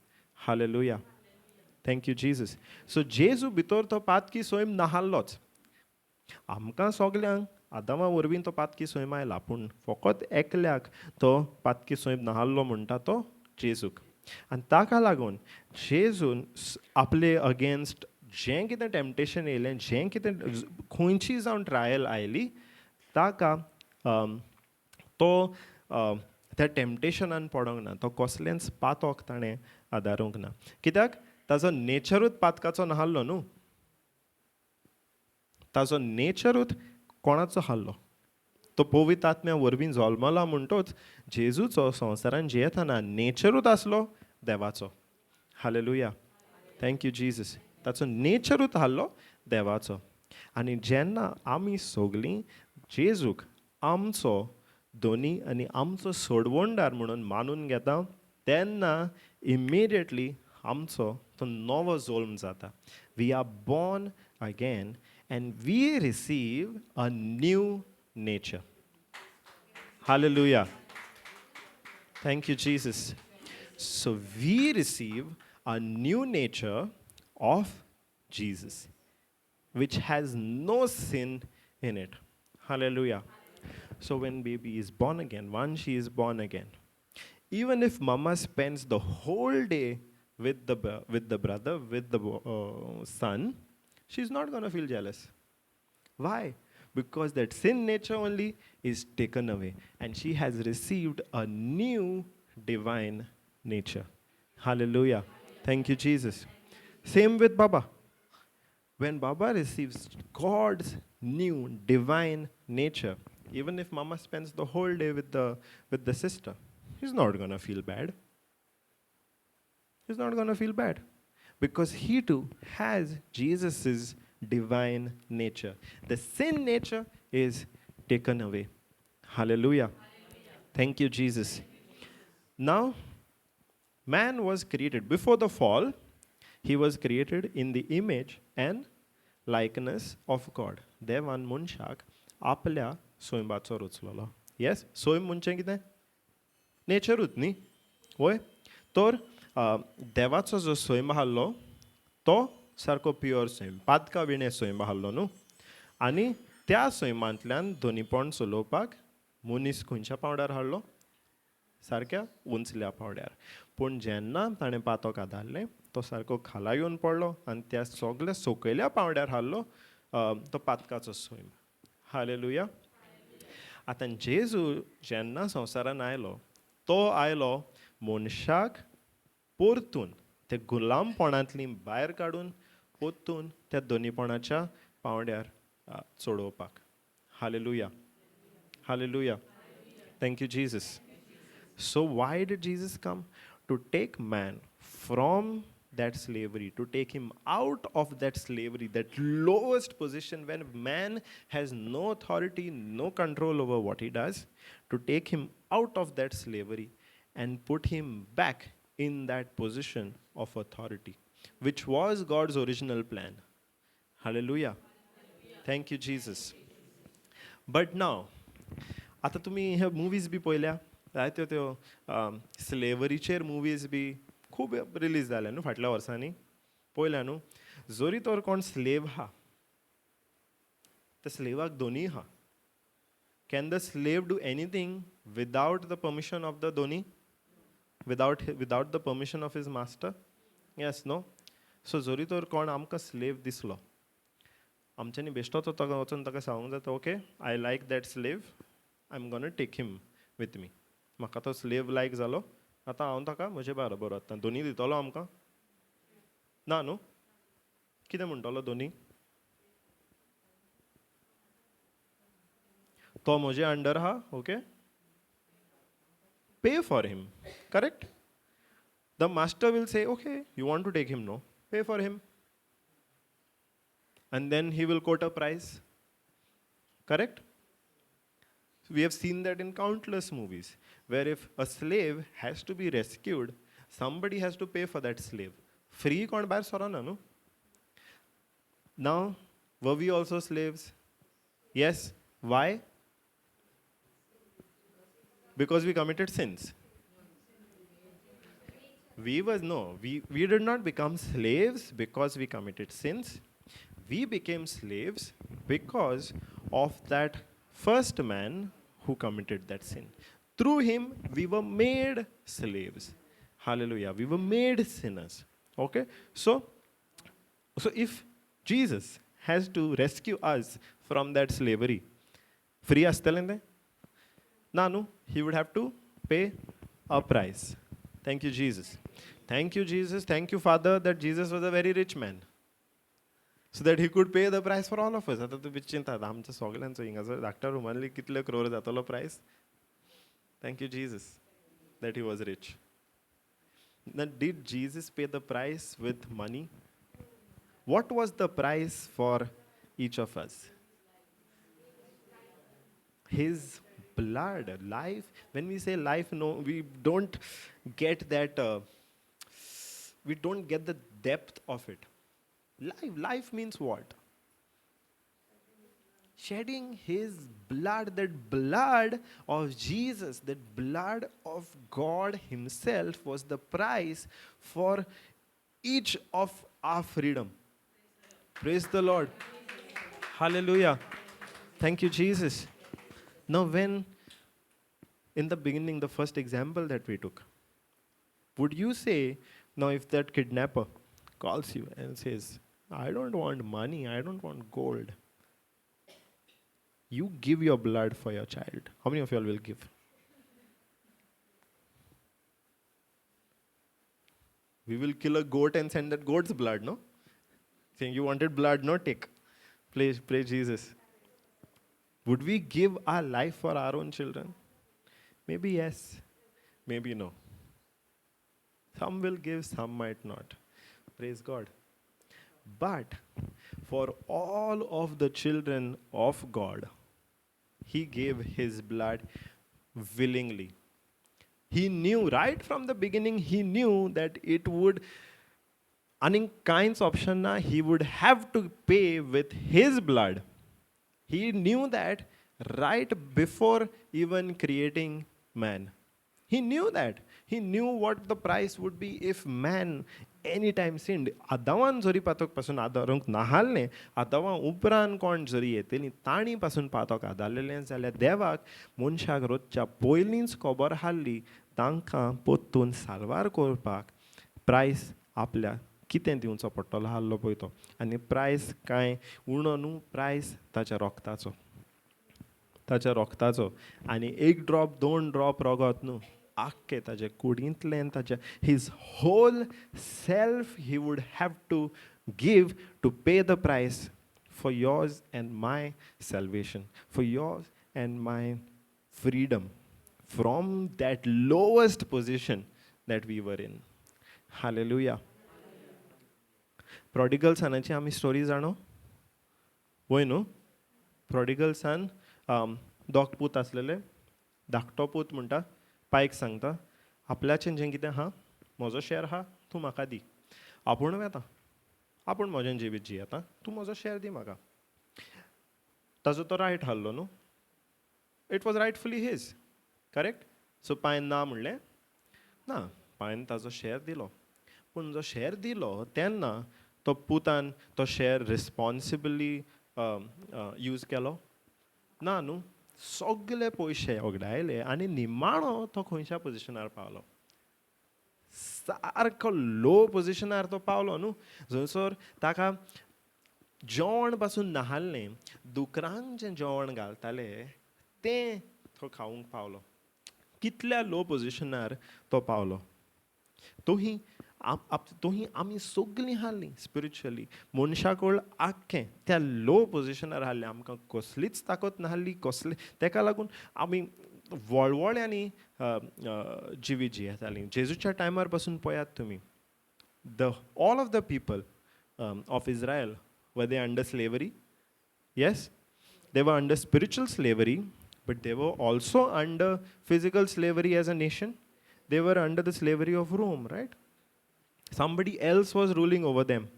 Speaker 1: Hallelujah. Thank you Jesus. So Jezu भितर तो पातकी सैम नाहल्लोच. आमकां सगल्यांक आदामा वरवीं तो पातकी सैम आयला, पूण फकत एकल्याक तो पातकी सैम नाहल्लो म्हणटा तो जेजूक. आनी ताका लागून जेजून आपले अगेन्स्ट जें कितें टॅम्पटेशन येयलें, जें कितें खंयची जावन ट्रायल आयली, ताका तो त्या टॅम्पटेशनान पडोंक ना. तो कसलेंच पातक ताणें आदारूंक ना. कित्याक ताजो नेचरूच पातकाचो नाहल्लो न्हू. ताजो नेचरूच कोणाचो आसलो? तो पवित्र आत्म्या वरवीं जल्मला म्हणटोच जेजूचो संवसारान जियेतना नेचरूच आसलो देवाचो. हालेलुया. Thank you Jesus. ताचो नेचरूच आसलो देवाचो. आनी जेन्ना आमी सगळीं जेजूक आमचो दोनी आनी आमचो सोडवणदार म्हणून मानून घेता, तेन्ना इमिडिएटली आमचो तो नवो जल्म जाता. We are born again and we receive a new nature. Hallelujah. Thank you, Jesus. So we receive a new nature of Jesus, which has no sin in it. Hallelujah. So when baby is born again, once she is born again, even if mama spends the whole day with the brother, with the son, she's not going to feel jealous. Why? Because that sin nature only is taken away, and she has received a new divine nature. Hallelujah. Thank you, Jesus. Same with Baba. When Baba receives God's new divine nature, even if Mama spends the whole day with the sister, he's not going to feel bad. He's not going to feel bad. Because he too has Jesus' divine nature. The sin nature is taken away. Hallelujah. Thank you, Jesus. Now, man was created. Before the fall, he was created in the image and likeness of God. देवान मनशाक आपल्या सोयंबाचो रचलेलो. Yes? Soyam म्हणजे कितें? नेचरूच न्ही? होय? तर देवाचो जो सैम आसलो तो सारको प्युअर सैम, पातका विणे सैम आसलो न्हू. आनी त्या सैमांतल्यान दोनीपण चलोवपाक मनीस खंयच्या पावंड्यार हाडलो? सारक्या उंचल्या पावंड्यार. पूण जेन्ना ताणें पातक आदारलें तो सारको खाला येवन पडलो आनी त्या सगल्या सकयल्या पांवड्यार हाडलो तो पातकाचो सैम. हालेलुया. आतां जेजू जेन्ना संवसारान आयलो तो आयलो मनशाक परतून ते गुलामपणांतली भायर काडून परतून त्या दोनीपणाच्या पांवड्यार चडोवपाक. Hallelujah. Hallelujah. Thank you, Jesus. So why did Jesus come? To take man from that slavery, to take him out of that slavery, that lowest position when man has no authority, no control over what he does, to take him out of that slavery and put him back in that position of authority, which was God's original plan. Hallelujah. Thank you, Jesus. But now, आता तुम्ही हे movies B पळयल्या जायत्यो त्यो स्लेवरीचेर movies B खूब release जाल्या न्हू फाटल्या वर्सांनी. पळयल्या न्हू. जोरी तर कोण स्लेव आहा त्या स्लेवाक दोनी आहा. Can the slave do anything without the permission of the दोनी? Without the permission of his master? Yes no. So जोरी तर कोण आमकां स्लेव दिसलो आमच्यांनी बेश्टो तो ताका वचून ताका सांगूंक जाता okay I like that slave, I am gonna take him with me. म्हाका तो स्लेव लायक जालो आतां हांव ताका म्हजे बरोबर वता. दोनी दितलो आमकां? ना न्हू. कितें म्हणटलो दोनी? तो म्हजे अंडर आहा okay pay for him. Correct. The master will say okay you want to take him no pay for him and then he will quote a price. Correct? We have seen that in countless movies where if a slave has to be rescued, somebody has to pay for that slave. Free kon bayar sorana no. Now, were we also slaves? Yes. Why? Because we committed sins. We did not become slaves because we committed sins. We became slaves because of that first man who committed that sin. Through him, we were made slaves. Hallelujah. We were made sinners. Okay? So if Jesus has to rescue us from that slavery, free astelende? Nanu, he would have to pay a price. Thank you, Jesus. Thank you, Jesus. Thank you, Father, that Jesus was a very rich man. So that he could pay the price for all of us. आता तू विचिंता आमच्या सगळ्यांचो हिंगाचो धाकट्या रुमांतली कितले क्रोर जातलो प्रायस. Thank you, Jesus, that he was rich. Now, did Jesus pay the price with money? What was the price for each of us? His blood, life. When we say life, no, we don't get that. We don't get the depth of it. Life means what? Shedding his blood, that blood of Jesus, that blood of God himself was the price for each of our freedom. Praise the Lord. Hallelujah. Thank you, Jesus. Now when, in the beginning, the first example that we took, would you say, now if that kidnapper calls you and says, I don't want money, I don't want gold. You give your blood for your child. How many of you all will give? We will kill a goat and send that goat's blood, no? Saying you wanted blood, no, take. Praise Jesus. Would we give our life for our own children? Maybe yes, maybe no. Some will give, some might not. Praise God. But for all of the children of God, he gave his blood willingly. He knew right from the beginning, he knew that it would, Aninkain's option na, he would have to pay with his blood. He knew that right before even creating man. He knew that. He knew what the price would be if man anytime sinned. आदावान जोरी पातोक पासून आदारूंक नाहालने आदावा उपरांत कोण जोरी येतली ताणी पासून पातोक आदारलेले जाल्यार देवाक मनशाक रोजच्या पयलींच खबर हाडली तांकां पोत्तून साल्वार करपाक प्रायस आपल्या कितें दिवचो पडटलो आहलो पळय तो. आनी प्रायस कांय उणो न्हू, प्रायस ताच्या रोगताचो. आनी एक ड्रॉप 2 ड्रॉप रगत न्हू, आख्खे ताजे कुडींतल्यान ताच्या his whole self he would have to give to pay the price for yours and my salvation, for yours and my freedom from that lowest position that we were in. Hallelujah. Prodigal सनाची आमी story जाणो वय न्हू. Prodigal सन दोग पूत आसलेले. धाकटो पूत म्हणटा, पायक सांगता, आपल्याचें जें कितें आहा, म्हजो शॅर आहा, तूं म्हाका दी. आपूण वेता, आपूण म्हजें जिवीत जियेता, तूं म्हजो शॅर दी म्हाका. ताजो तो रायट आहलो न्हू. It was rightfully his, correct. So पायन ना म्हणलें ना, पायन ताजो शॅर दिलो. पूण जो शॅर दिलो तेन्ना तो पुतान तो शॅर रिस्पॉन्सिबली यूज केलो ना न्हू. सगळे पयशे वगडायले आनी निमाणो तो खंयच्या पोजिशनार पावलो. सारको लो पोजिशनार तो पावलो न्हू, जंयसर ताका जेवण पासून नाहल्लें, दुकरांक जें जेवण घालताले तें तो खावंक पावलो. कितल्या लो पोजिशनार तो पावलो. तोही आमी सगळीं हाल्लीं स्पिरिच्युअली. मनशाकोळ आख्खें त्या लो पोजिशनार हाल्लें. आमकां कसलीच ताकत नाहल्ली, कसले तेका लागून आमी वळवळ्यांनी जिवीत जियेतालीं. जेजूच्या टायमार पासून पळयात तुमी, all of the people of Israel were they under slavery. Yes, they were under spiritual slavery, but they were also under physical slavery as a nation. They were under the slavery of Rome, right? Somebody else was ruling over them.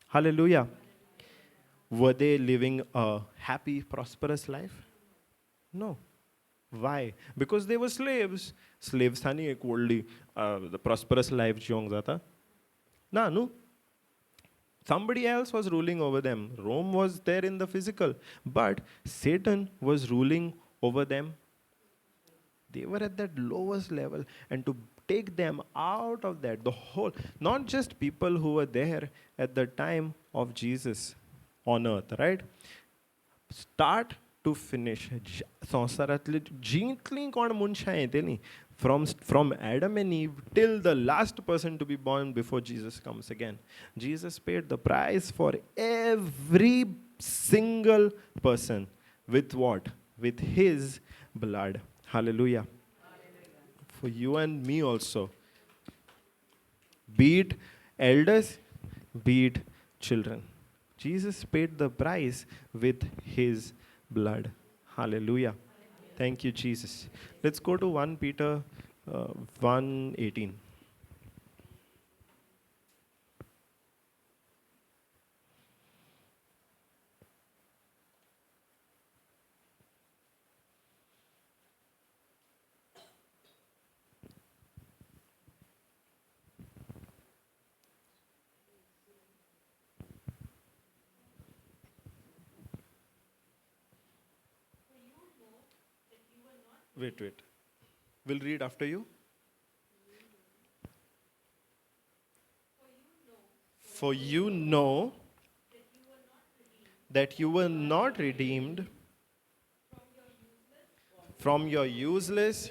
Speaker 1: Hallelujah. Were they living a happy, prosperous life? No. Why? Because they were slaves. Slaves hani ek worldly, the prosperous life jiyong jata. Na, no. Somebody else was ruling over them. Rome was there in the physical, but Satan was ruling over them. They were at that lowest level, and to take them out of that, the whole, not just people who were there at the time of Jesus on earth, right? Start to finish, संसारातली जितली कोण मनशां येतलीं, from Adam and Eve till the last person to be born before Jesus comes again. Jesus paid the price for every single person. With what? With his blood. Hallelujah. For you and me also. Be it elders, be it children. Jesus paid the price with his blood. Hallelujah. Thank you, Jesus. Let's go to 1 Peter 1:18. Wait. We'll read after you. For you know that you were not redeemed from your useless,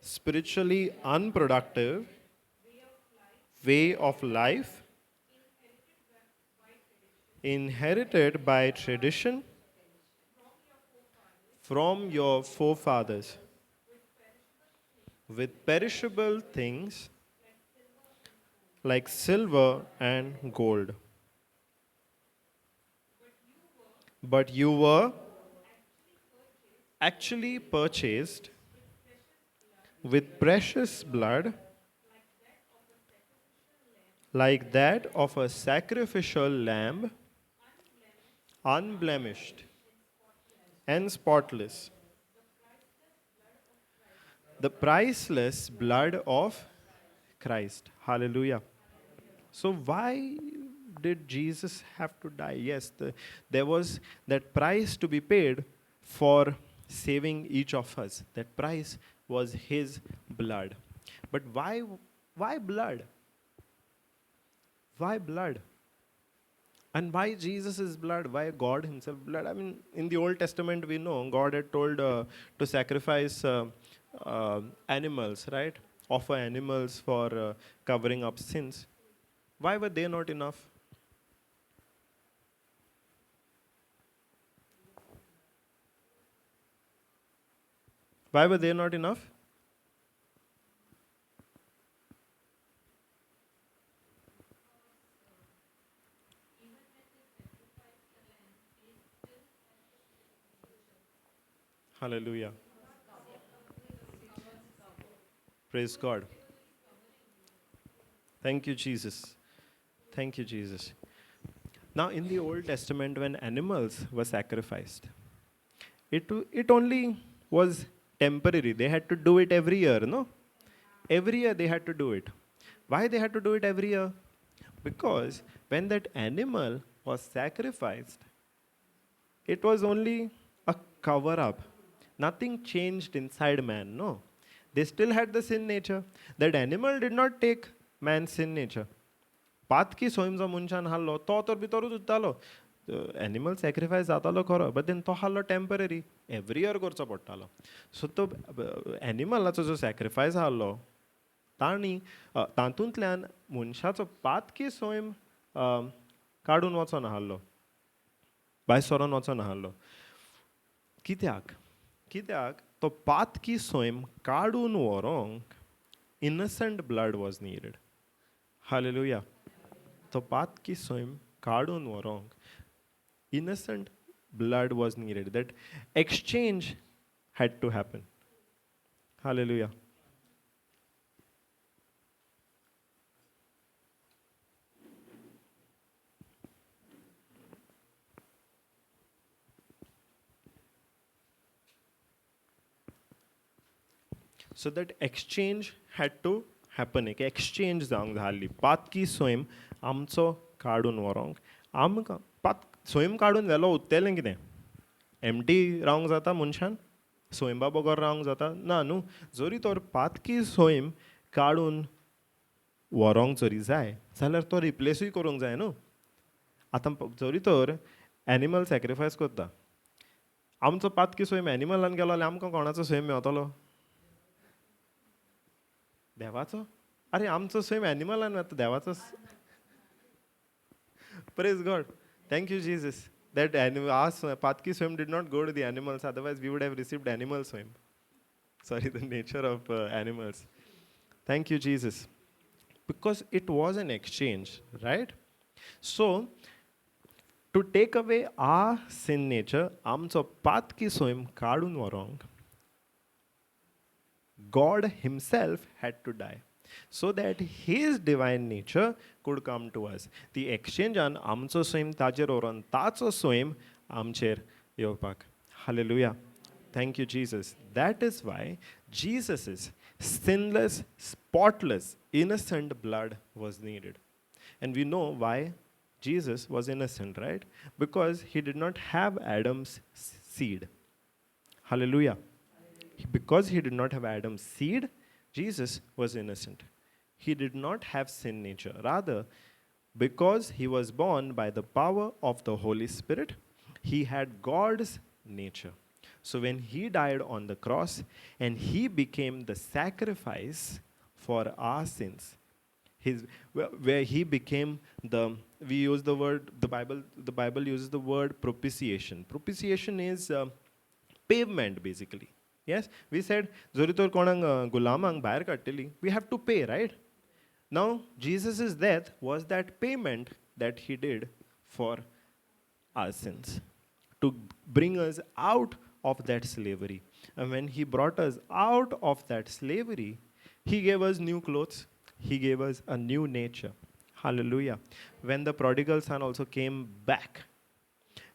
Speaker 1: spiritually unproductive way of life inherited by tradition from your forefathers, with perishable things like silver and gold. But you were actually purchased with precious blood, like that of a sacrificial lamb, unblemished and spotless. The priceless blood of Christ. Hallelujah. So why did Jesus have to die? Yes, there was that price to be paid for saving each of us. That price was his blood. But why Why blood? Why blood? And why Jesus is blood? Why God himself blood? I mean, in the Old Testament, we know God had told to sacrifice animals, right? Offer animals for covering up sins. Why were they not enough? Why were they not enough? Hallelujah. Praise God. Thank you, Jesus. Thank you, Jesus. Now, in the Old Testament, when animals were sacrificed, it only was temporary. They had to do it every year, no? Every year they had to do it. Why they had to do it every year? Because when that animal was sacrificed, it was only a cover up. Nothing changed inside man, no. They still had the sin nature. That animal did not take man's sin nature. Patki soimza munchan hallo, to bitoru tutalo. Animal sacrifice zatalo khoro, but then to hallo temporary. Every year gorcha pottalo. So to animalacho jo sacrifice hallo, ताणी तातूंतल्यान मनशाचो पातकी स्वयं काडून वचो नाहल्लो भायर सरोन वचो नाहल्लो कित्याक कित्याक तो पातकी स्वयं काडून व्हरोंक innocent blood was needed. Hallelujah. तो पातकी स्वयं काडून व्हरोंक innocent blood was needed. That exchange had to happen. Hallelujah. So that exchange had to happen. एक exchange जावंक जाय पातकी स्वयं आमचो काडून व्हरोंक आमकां पात स्वयं काडून व्हेलो उत्तेलें कितें एमटी रावंक जाता मनशान स्वयंबा बगर रावंक जाता ना न्हू जरी तर पातकी स्वयं काडून व्हरोंक जरी जाय जाल्यार तो रिप्लेसूय करूंक जाय न्हू आतां जरी तर एनिमल सॅक्रिफायस करता आमचो पातकी स्वयं एनिमलान गेलो जाल्यार आमकां कोणाचो स्वयं मेवतलो देवाचो अरे आमचो स्वयं एनिमलान वता देवाचो Praise God. Thank you, Jesus. That our Patki swim did not go to the animals, otherwise we would have received animal swim. Sorry, the nature of animals. Thank you, Jesus. Because it was an exchange, right? So, to take away our sin nature, आमचो पातकी स्वयं काडून व्हरोंक God himself had to die so that his divine nature could come to us. The exchange on amcho swayam tajer oron tacho swayam amcher yevpak. Hallelujah. Thank you, Jesus. That is why Jesus' sinless, spotless, innocent blood was needed. And we know why Jesus was innocent, right? Because he did not have Adam's seed. Hallelujah. Because he did not have Adam's seed, Jesus was innocent. He did not have sin nature. Rather, because he was born by the power of the Holy Spirit, he had God's nature. So when he died on the cross and he became the sacrifice for our sins, where he became we use the word, the Bible uses the word propitiation. Propitiation is pavement, basically. Yes, we said, Zoritor konang gulamang bayar katteli, we have to pay, right? Now, Jesus' death was that payment that he did for our sins, to bring us out of that slavery. And when he brought us out of that slavery, he gave us new clothes, he gave us a new nature. Hallelujah. When the prodigal son also came back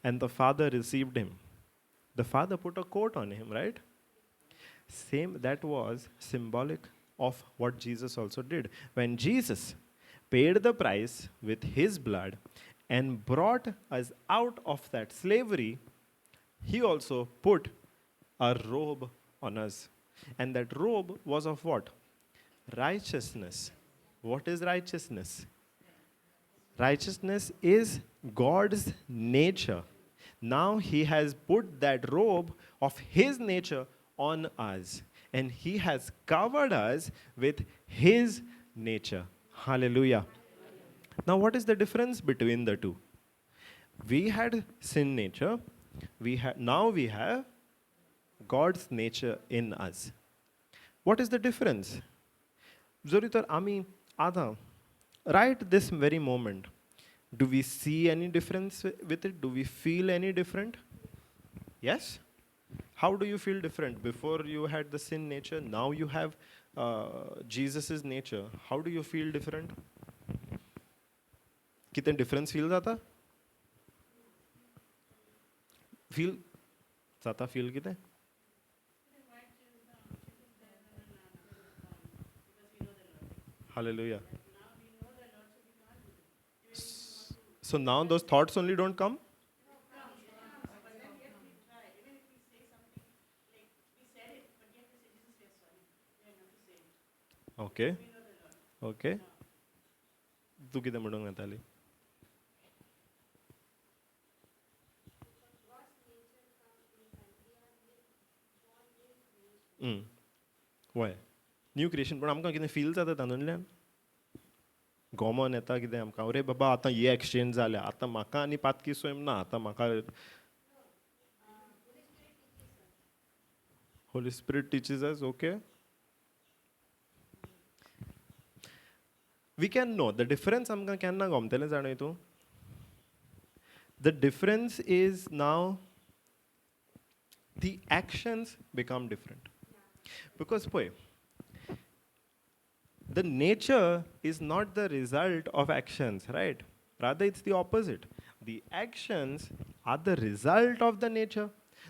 Speaker 1: and the father received him, the father put a coat on him, right? Same, that was symbolic of what Jesus also did. When Jesus paid the price with his blood and brought us out of that slavery, he also put a robe on us. And that robe was of what? Righteousness. What is righteousness? Righteousness is God's nature. Now he has put that robe of his nature on us, and he has covered us with his nature. Hallelujah. Now, what is the difference between the two? We had sin nature. Now we have God's nature in us. What is the difference? जरी तर आम्ही आता right this very moment, do we see any difference with it? Do we feel any different? Yes? How do you feel different? Before you had the sin nature, now you have Jesus' nature. How do you feel different? कितने difference feel जाता? Feel कितने? Hallelujah. So now those thoughts only don't come? Okay. Okay. तू किती म्हणून घाताली? वय new creation पण आमकां कितें फील जाता तातूंतल्यान गोमोन येता कितें आमकां अरे बाबा आतां हे एक्सचेंज जाल्या आतां म्हाका आनी पातकी स्वयं ना आतां म्हाका Holy Spirit teaches us, okay? We can know the difference आमकां केन्ना गमतलें जाणय तूं? The difference is now the actions become different. Because pay, the nature is not the result of actions, right? Rather, it's the opposite. The actions are the result of the nature.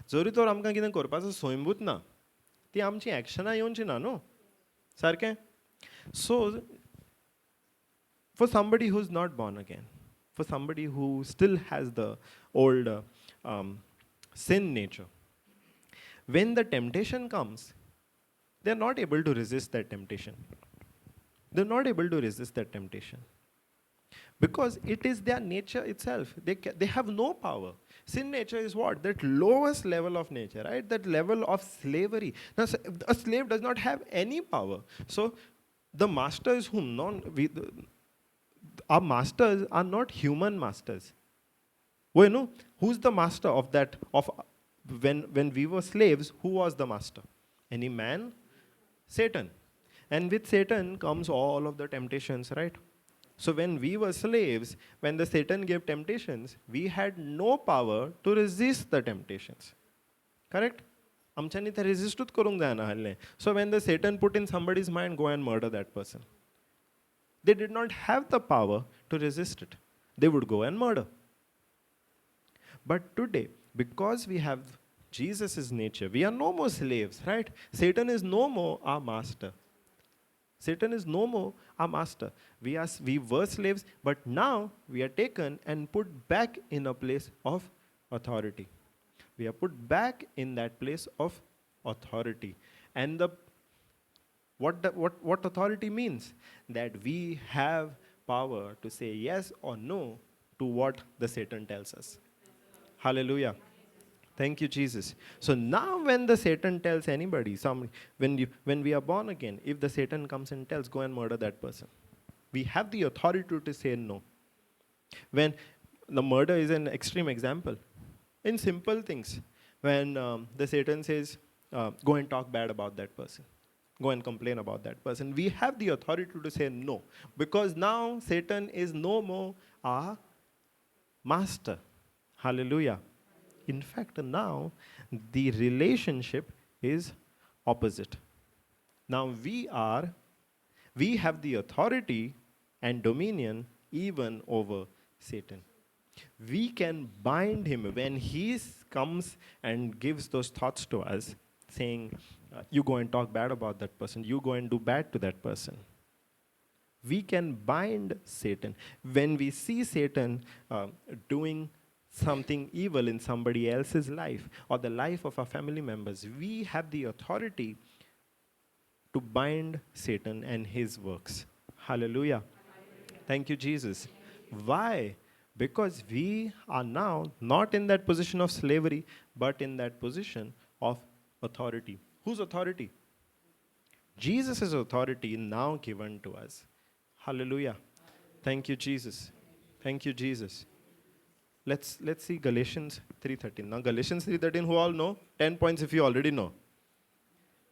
Speaker 1: जरी तर आमकां कितें करपाचो स्वयंभूत ना ती आमची एक्शनां येवची ना न्हू सारकें सो for somebody who's not born again, for somebody who still has the old sin nature, when the temptation comes, they're not able to resist that temptation. They're not able to resist that temptation. Because it is their nature itself. They have no power. Sin nature is what? That lowest level of nature, right? That level of slavery. Now, a slave does not have any power. So, the masters our masters are not human masters. Well, no, who's the master of that? When we were slaves, who was the master? Any man? Satan. And with Satan comes all of the temptations, right? So when we were slaves, when the Satan gave temptations, we had no power to resist the temptations. Correct? आमच्यांनी ते resistूच करूंक जायना हाल्लें. So when the Satan put in somebody's mind, go and murder that person. They did not have the power to resist it. They would go and murder. But today, because we have Jesus' nature, we are no more slaves, right? Satan is no more our master. Satan is no more our master. We were slaves, but now we are taken and put back in a place of authority. We are put back in that place of authority. And what authority means? That we have power to say yes or no to what the Satan tells us. Hallelujah. Thank you, Jesus. So now when the Satan tells anybody, when we are born again, if the Satan comes and tells, go and murder that person, we have the authority to say no. When the murder is an extreme example. In simple things, when the Satan says, go and talk bad about that person, go and complain about that person, we have the authority to say no. Because now Satan is no more our master. Hallelujah. In fact, now the relationship is opposite. Now we have the authority and dominion even over Satan. We can bind him when he comes and gives those thoughts to us, saying, you go and talk bad about that person, you go and do bad to that person. We can bind Satan. When we see Satan doing something evil in somebody else's life or the life of our family members, we have the authority to bind Satan and his works. Hallelujah. Thank you, Jesus. Why? Because we are now not in that position of slavery, but in that position of authority. Whose authority? Jesus' authority now given to us. Hallelujah. Thank you, Jesus. Thank you, Jesus. Let's see Galatians 3:13. Now Galatians 3:13, who all know? 10 points if you already know.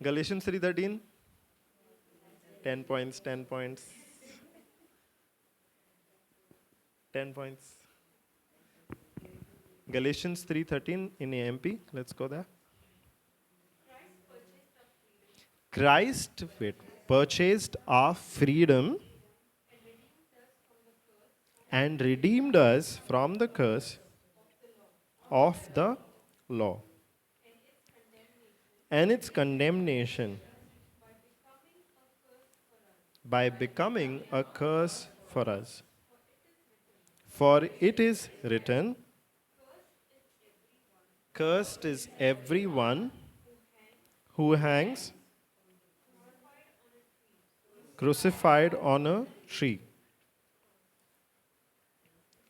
Speaker 1: Galatians 3:13. 10 points, 10 points. 10 points. Galatians 3:13 in AMP. Let's go there. Christ purchased our freedom and redeemed us from the curse of the law and its condemnation by becoming a curse for us. For it is written, cursed is everyone who hangs crucified on a tree.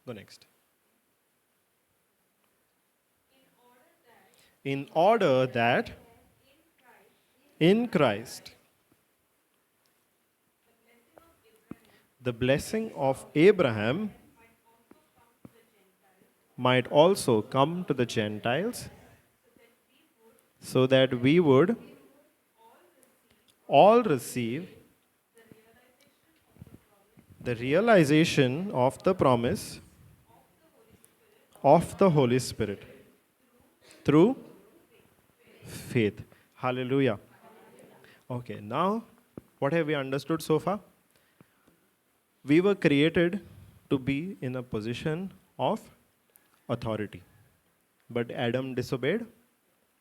Speaker 1: Go next. In order that in Christ the blessing of Abraham might also come to the Gentiles, so that we would all receive the realization of the promise of the Holy Spirit through faith. Hallelujah. Okay, now what have we understood so far? We were created to be in a position of authority. But Adam disobeyed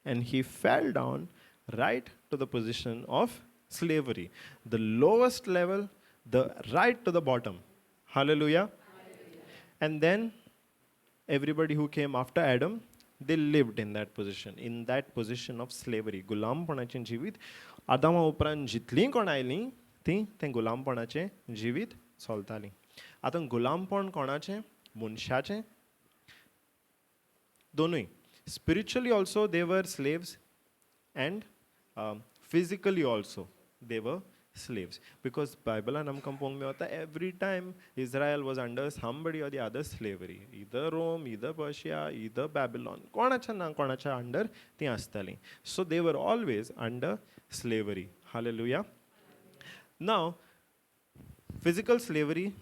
Speaker 1: and he fell down right to the position of slavery. The lowest level, the right to the bottom. Hallelujah. And then everybody who came after Adam, they lived in that position of slavery. गुलामपणाचे जीवित आदामा उपरांत जितलीं कोण आयलीं तीं तें गुलामपणाचें जिवीत चलतालीं. आतां गुलामपण कोणाचें? मनशाचें. दोनूय. Spiritually also they were slaves, and physically also they were slaves. Because Bible namkam pong me hota, every time Israel was under somebody or the other slavery, either Rome, either Persia, either Babylon, konacha na konacha under ti astali. So they were always under slavery. Hallelujah. Now, physical slavery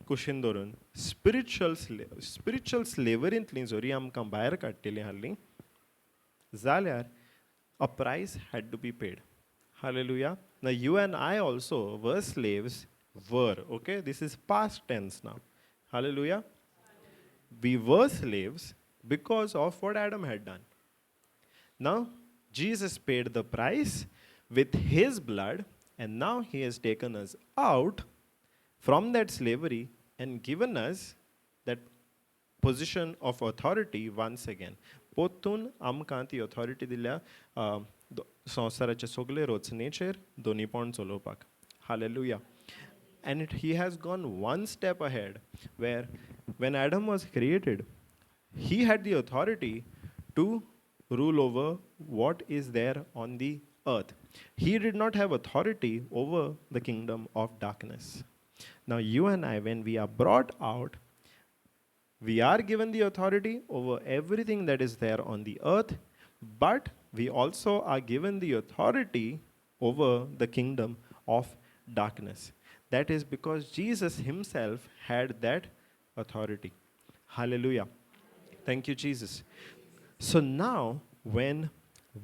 Speaker 1: कुशीन धरून spiritual स्लेवरींतली जरी आमकां भायर काडटली हाली जाल्यार a price had to be paid. Hallelujah. Now you and I also were slaves, okay? This is past tense now. Hallelujah. We were slaves because of what Adam had done. Now, Jesus paid the price with his blood, and now he has taken us out from that slavery and given us that position of authority once again. पोतून आमकां ती authority दिल्या संवसाराचे सगळे रचनेचेर दोनीपण चलोवपाक. Hallelujah. And he has gone one step ahead, where when Adam was created, he had the authority to rule over what is there on the earth. He did not have authority over the kingdom of darkness. Now you and I, when we are brought out, we are given the authority over everything that is there on the earth, but we also are given the authority over the kingdom of darkness. That is because Jesus himself had that authority. Hallelujah. Thank you, Jesus. So now, when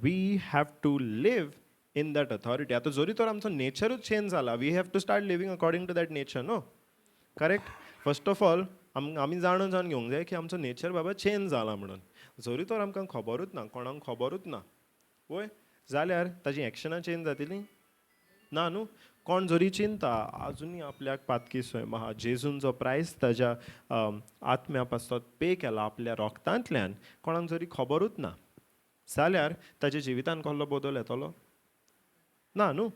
Speaker 1: we have to live in that authority, आता जरी तर आमचो नेचरच change जाला, we have to start living according to that nature, no? Correct? First of all, आमी जाणून घेवंक जाय की आमचो नेचर बाबा चेंज जाला म्हणून. जरी तर आमकां खबरूच ना, कोणाक खबरूच ना, वय जाल्यार ताजी एक्शनां चेंज जातलीं ना न्हू. कोण जरी चिंता आजुनी आपल्याक पातकी स्वयं आहा, जेजून जो प्रायस ताज्या आत्म्या पासत पे केला आपल्या रोगतांतल्यान, कोणाक जरी खबरूच ना जाल्यार ताज्या जिवितान कसलो बदल येतलो ना न्हू.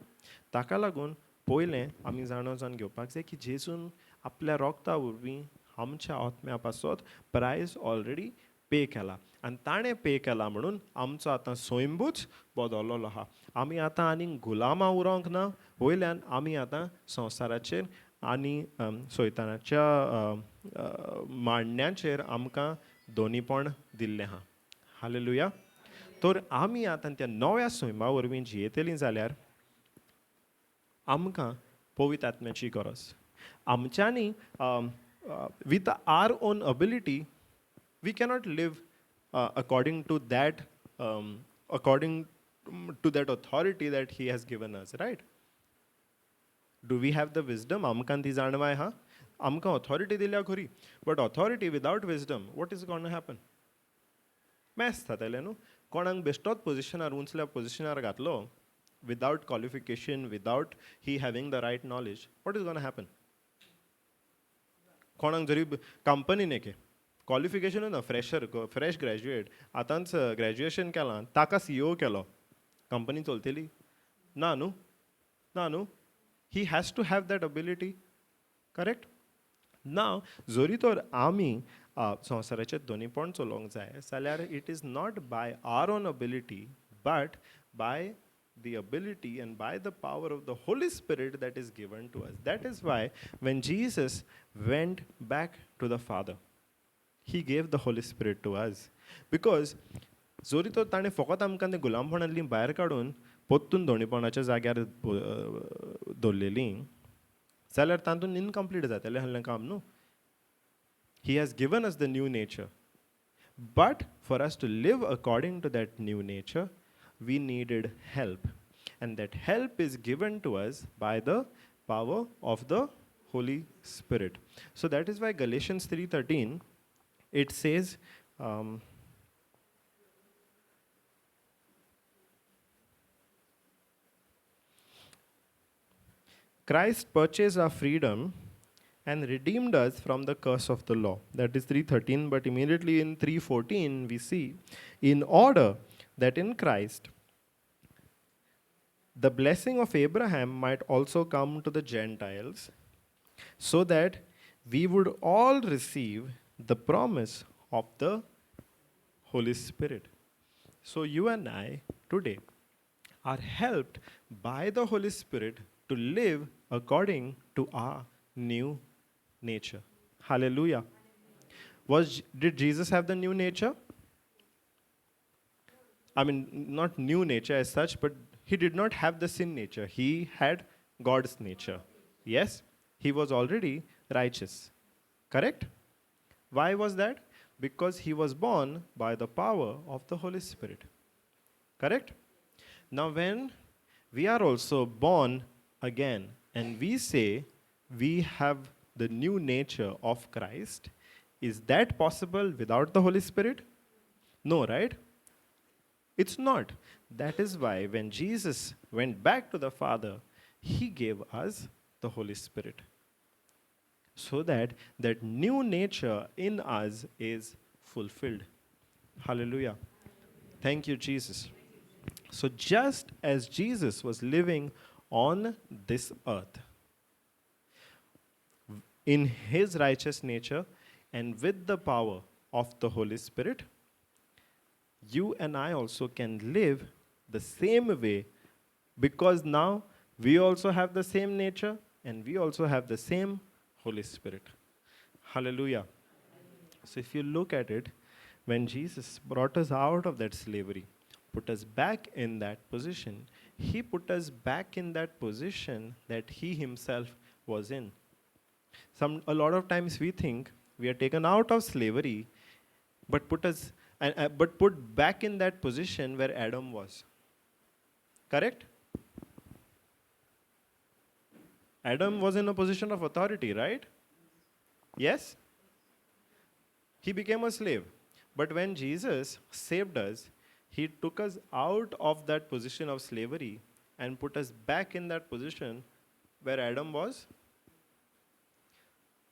Speaker 1: ताका लागून पयलें आमी जाणून घेवपाक जाय की जेजून आपल्या रोगता वरवीं आमच्या आत्म्या पासत प्रायस ऑलरेडी पे केला आनी ताणें पे केला म्हणून आमचो आतां स्वयंभूच बदललेलो आहा. आमी आतां आनीक गुलामां उरोंक ना, वयल्यान आमी आतां संवसाराचेर आनी सैतानाच्या मांडण्याचेर आमकां दोनीपण दिल्लें आहा. हालेलुया. तर आमी आतां त्या नव्या सैमा वरवीं जियेतलीं जाल्यार आमकां पवित्र आत्म्याची गरज. आमच्यांनी with our own ability we cannot live according to that authority that he has given us, right? Do we have the wisdom? आमकां ती जाणवाय हा. आमकां ऑथॉरिटी दिल्या खरी, but authority without wisdom what is gonna happen? Mess जातलें न्हू. कोणाक बेश्टोच पोजिशनार उंचल्या पोजिशनार घातलो without qualification, without he having the right knowledge, what is going to happen? कोणाक जरी कंपनीन एक क्वालिफिकेशन ना, फ्रेश ग्रॅज्युएट आतांच ग्रॅज्युएशन केलां, ताका CEO केलो, कंपनी चलतली ना न्हू. ना न्हू. He has to have that ability, correct? ना जरी तर आमी संवसाराचे दोनीपण चलोवंक जाय जाल्यार it is not by our own ability but by the ability and by the power of the Holy Spirit that is given to us. That is why when Jesus went back to the Father, he gave the Holy Spirit to us. Because जोरी तो ताणें फकत आमकां ते गुलामपणांतली भायर काडून पोत्तून दोणीपणाच्या जाग्यार दवरलेलीं जाल्यार तातूंत इनकम्प्लीट जातलें आहलें काम न्हू. He has given us the new nature. But for us to live according to that new nature, we needed help, and that help is given to us by the power of the Holy Spirit. So that is why Galatians 3:13 it says Christ purchased our freedom and redeemed us from the curse of the law. That is 3:13, but immediately in 3:14 we see, in order that in Christ the blessing of Abraham might also come to the Gentiles, so that we would all receive the promise of the Holy Spirit. So you and I today are helped by the Holy Spirit to live according to our new nature. Hallelujah. Did Jesus have the new nature? I mean, not new nature as such, but he did not have the sin nature. He had God's nature. Yes, he was already righteous. Correct? Why was that? Because he was born by the power of the Holy Spirit. Correct? Now, when we are also born again and we say we have the new nature of Christ, is that possible without the Holy Spirit? No, right? It's not. That is why when Jesus went back to the Father, he gave us the Holy Spirit. So that that new nature in us is fulfilled. Hallelujah. Thank you, Jesus. So just as Jesus was living on this earth in his righteous nature and with the power of the Holy Spirit, you and I also can live the same way, because now we also have the same nature and we also have the same Holy Spirit. Hallelujah. So if you look at it, when Jesus brought us out of that slavery, put us back in that position, he put us back in that position that he himself was in. A lot of times we think we are taken out of slavery, but put back in that position where Adam was. Correct? Adam was in a position of authority, right? Yes? He became a slave. But when Jesus saved us, he took us out of that position of slavery and put us back in that position where Adam was.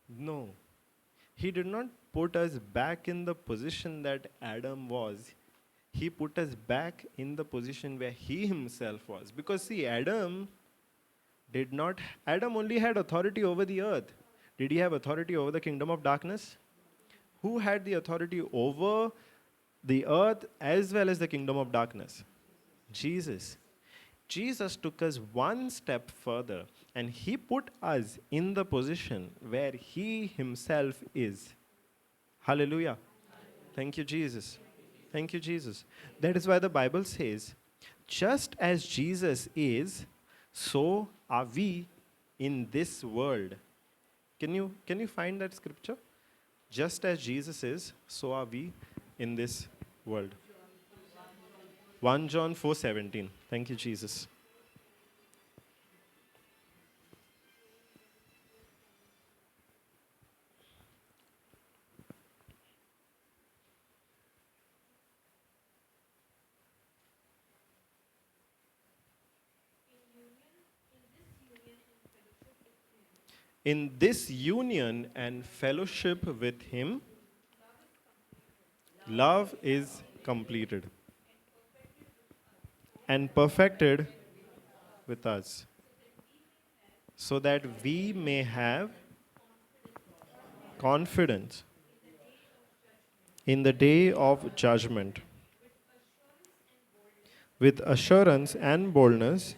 Speaker 1: No. He did not put us back in the position that Adam was. He put us back in the position where he himself was. Because see, Adam Did not Adam only had authority over the earth? Did he have authority over the kingdom of darkness? Who had the authority over the earth as well as the kingdom of darkness? Jesus. Jesus took us one step further and he put us in the position where he himself is. Hallelujah. Thank you, Jesus. Thank you, Jesus. That is why the Bible says, just as Jesus is, so are we in this world. Can you find that scripture? Just as Jesus is, so are we in this world. 1 John 4:17. Thank you, Jesus. In this union and fellowship with Him, love is completed and perfected with us, so that we may have confidence in the day of judgment, with assurance and boldness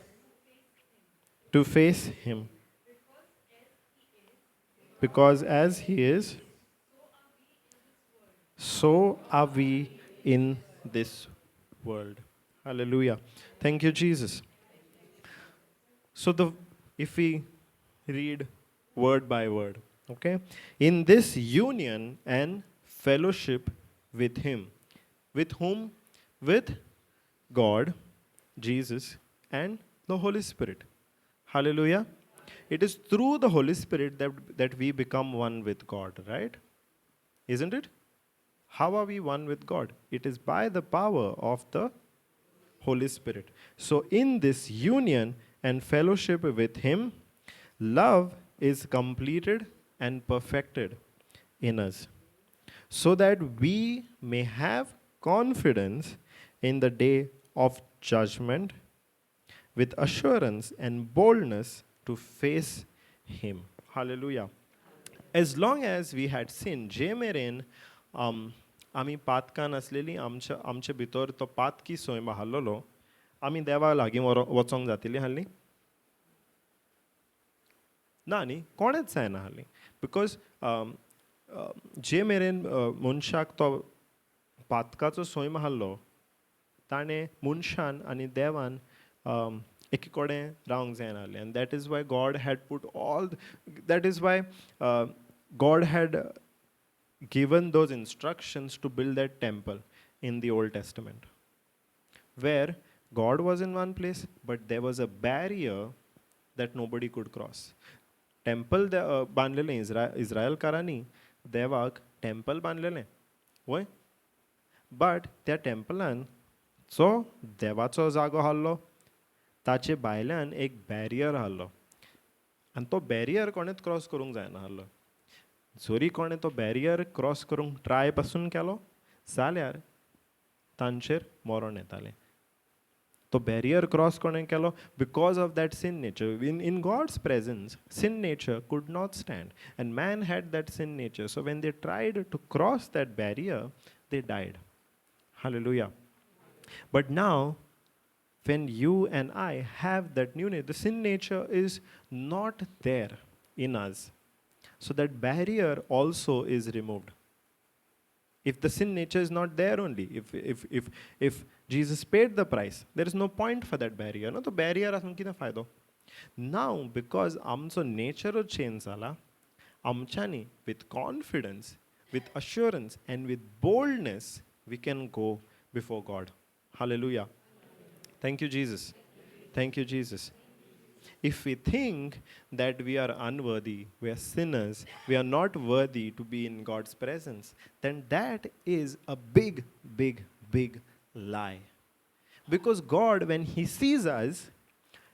Speaker 1: to face Him. Because as He is, so are we in this world. Hallelujah. Thank you, Jesus. So if we read word by word, okay? In this union and fellowship with Him. With whom? With God, Jesus, and the Holy Spirit. Hallelujah. It is through the Holy Spirit that we become one with God, right? Isn't it? How are we one with God? It is by the power of the Holy Spirit. So in this union and fellowship with Him, love is completed and perfected in us, so that we may have confidence in the day of judgment, with assurance and boldness to face Him. Hallelujah. As long as we had sinned, जे मेरेन आमी पातकान असलेली आमचे भितर तो पातकी सोय मारलेलो, आमी देवा लागीं वचोंक जातली हाली? ना न्ही, कोणेच जायना हाली. बिकॉज जे मेरेन मनशाक तो पातकाचो सोय मारलो, ताणें मनशान आनी देवान एके कडेन रावंक जायना हालें. And that is why God had put that is why God had given those instructions to build that temple in the Old Testament, where God was in one place, but there was a barrier that nobody could cross. Temple बांदलेलें इस्रायलकारांनी देवाक temple बांदलेलें, वय. But त्या टेम्पलान जो देवाचो जागो आहलो, ताचे भायल्यान एक बॅरियर आहलो, आनी तो बॅरियर कोणेच क्रॉस करूंक जायना आहलो. जरी कोणें तो बॅरियर क्रॉस करूंक ट्राय पासून केलो जाल्यार तांचेर मरण येतालें. तो बॅरियर क्रॉस कोणें केलो because of that sin nature. In God's presence, sin nature could not stand, and man had that sin nature. So when they tried to cross that barrier, they died. Hallelujah. But now, when you and I have that new nature, the sin nature is not there in us. So that barrier also is removed. If the sin nature is not there only, if Jesus paid the price, there is no point for that barrier. No, the barrier aसून कितें फायदो? Now, because आमचो nature change जाला, आमच्यांनी with confidence, with assurance, and with boldness, we can go before God. Hallelujah. Thank you, Jesus. Thank you, Jesus. If we think that we are unworthy, we are sinners, we are not worthy to be in God's presence, then that is a big, big, big lie. Because God, when He sees us,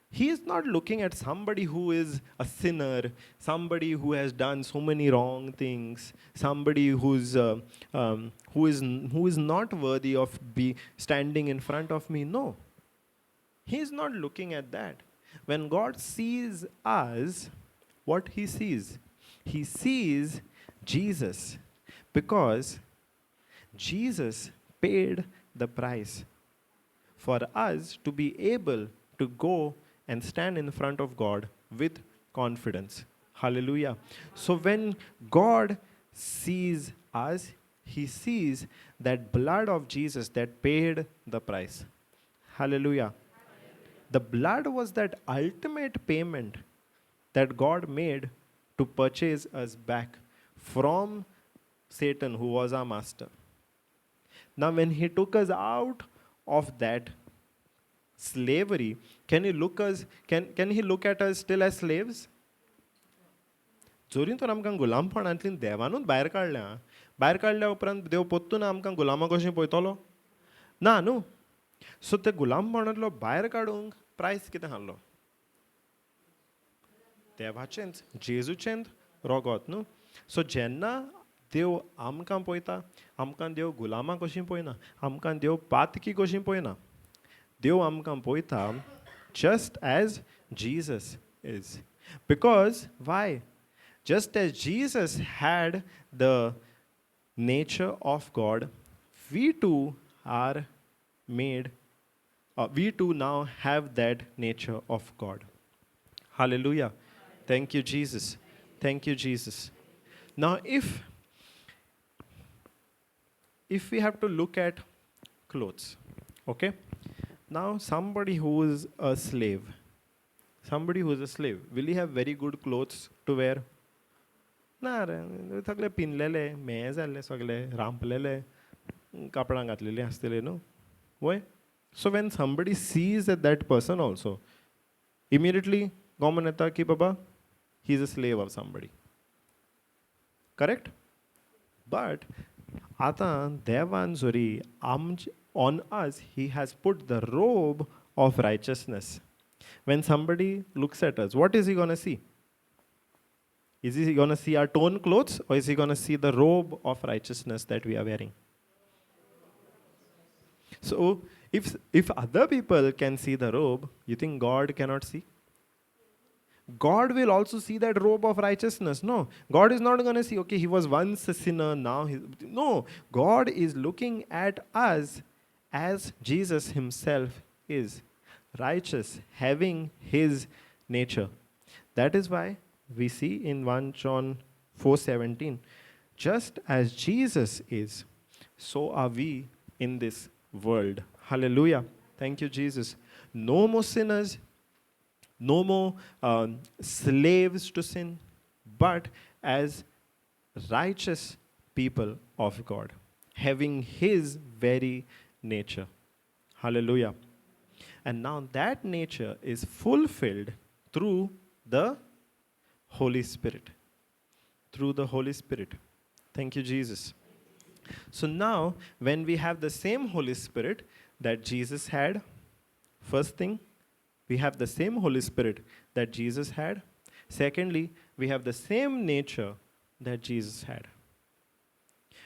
Speaker 1: He is not looking at somebody who is a sinner, somebody who has done so many wrong things, somebody who is not worthy of standing in front of me. No. He is not looking at that. When God sees us, what he sees? He sees Jesus, because Jesus paid the price for us to be able to go and stand in front of God with confidence. Hallelujah. So when God sees us, he sees that blood of Jesus that paid the price. Hallelujah. The blood was that ultimate payment that God made to purchase us back from Satan, who was our master. Now, when he took us out of that slavery, can he look at us still as slaves? जोरी तर आमकां गुलामपणांतल्यान देवानूच भायर काडल्या उपरांत देव पोत्तून आमकां गुलामा कशें पळयतलो ना न्हू. सो ते गुलामपणांतलो भायर काडूंक प्रायस कितें आहलो? देवाचेंच, जेजूचेंच रोगोत न्हू. सो जेन्ना देव आमकां पळयता, आमकां देव गुलामां कशीं पळयना, आमकां देव पातकी कशीं पळयना. देव आमकां पळयता just as Jesus is. Because why? Just as Jesus had the nature of God, we too are made, we too now have that nature of God. Hallelujah. Thank you, Jesus. Thank you, Jesus. Now, if we have to look at clothes, okay? Now, somebody who is a slave, will he have very good clothes to wear? ना रे, सगळे पिनलेले, मेळ जाल्ले सगळे, रांपलेले, कापडां घातलेलीं आसतली न्हू. वय? So when somebody sees that person also, immediately गॉमन येता की बाबा he is a slave of somebody. Correct? But आतां देवान जोरी on us, he has put the robe of righteousness. When somebody looks at us, what is he going to see? Is he going to see our torn clothes, or is he going to see the robe of righteousness that we are wearing? So, if other people can see the robe, you think God cannot see? God will also see that robe of righteousness. No, God is not going to see, okay, he was once a sinner, now no, God is looking at us as Jesus himself is, righteous, having his nature. That is why we see in 1 John 4:17, just as Jesus is, so are we in this world. Hallelujah. Thank you, Jesus. No more sinners, no more slaves to sin, but as righteous people of God, having his very nature. Hallelujah. And now that nature is fulfilled through the Holy Spirit. Through the Holy Spirit. Thank you, Jesus. So now, when we have the same Holy Spirit that Jesus had, first thing, we have the same Holy Spirit that Jesus had. Secondly, we have the same nature that Jesus had.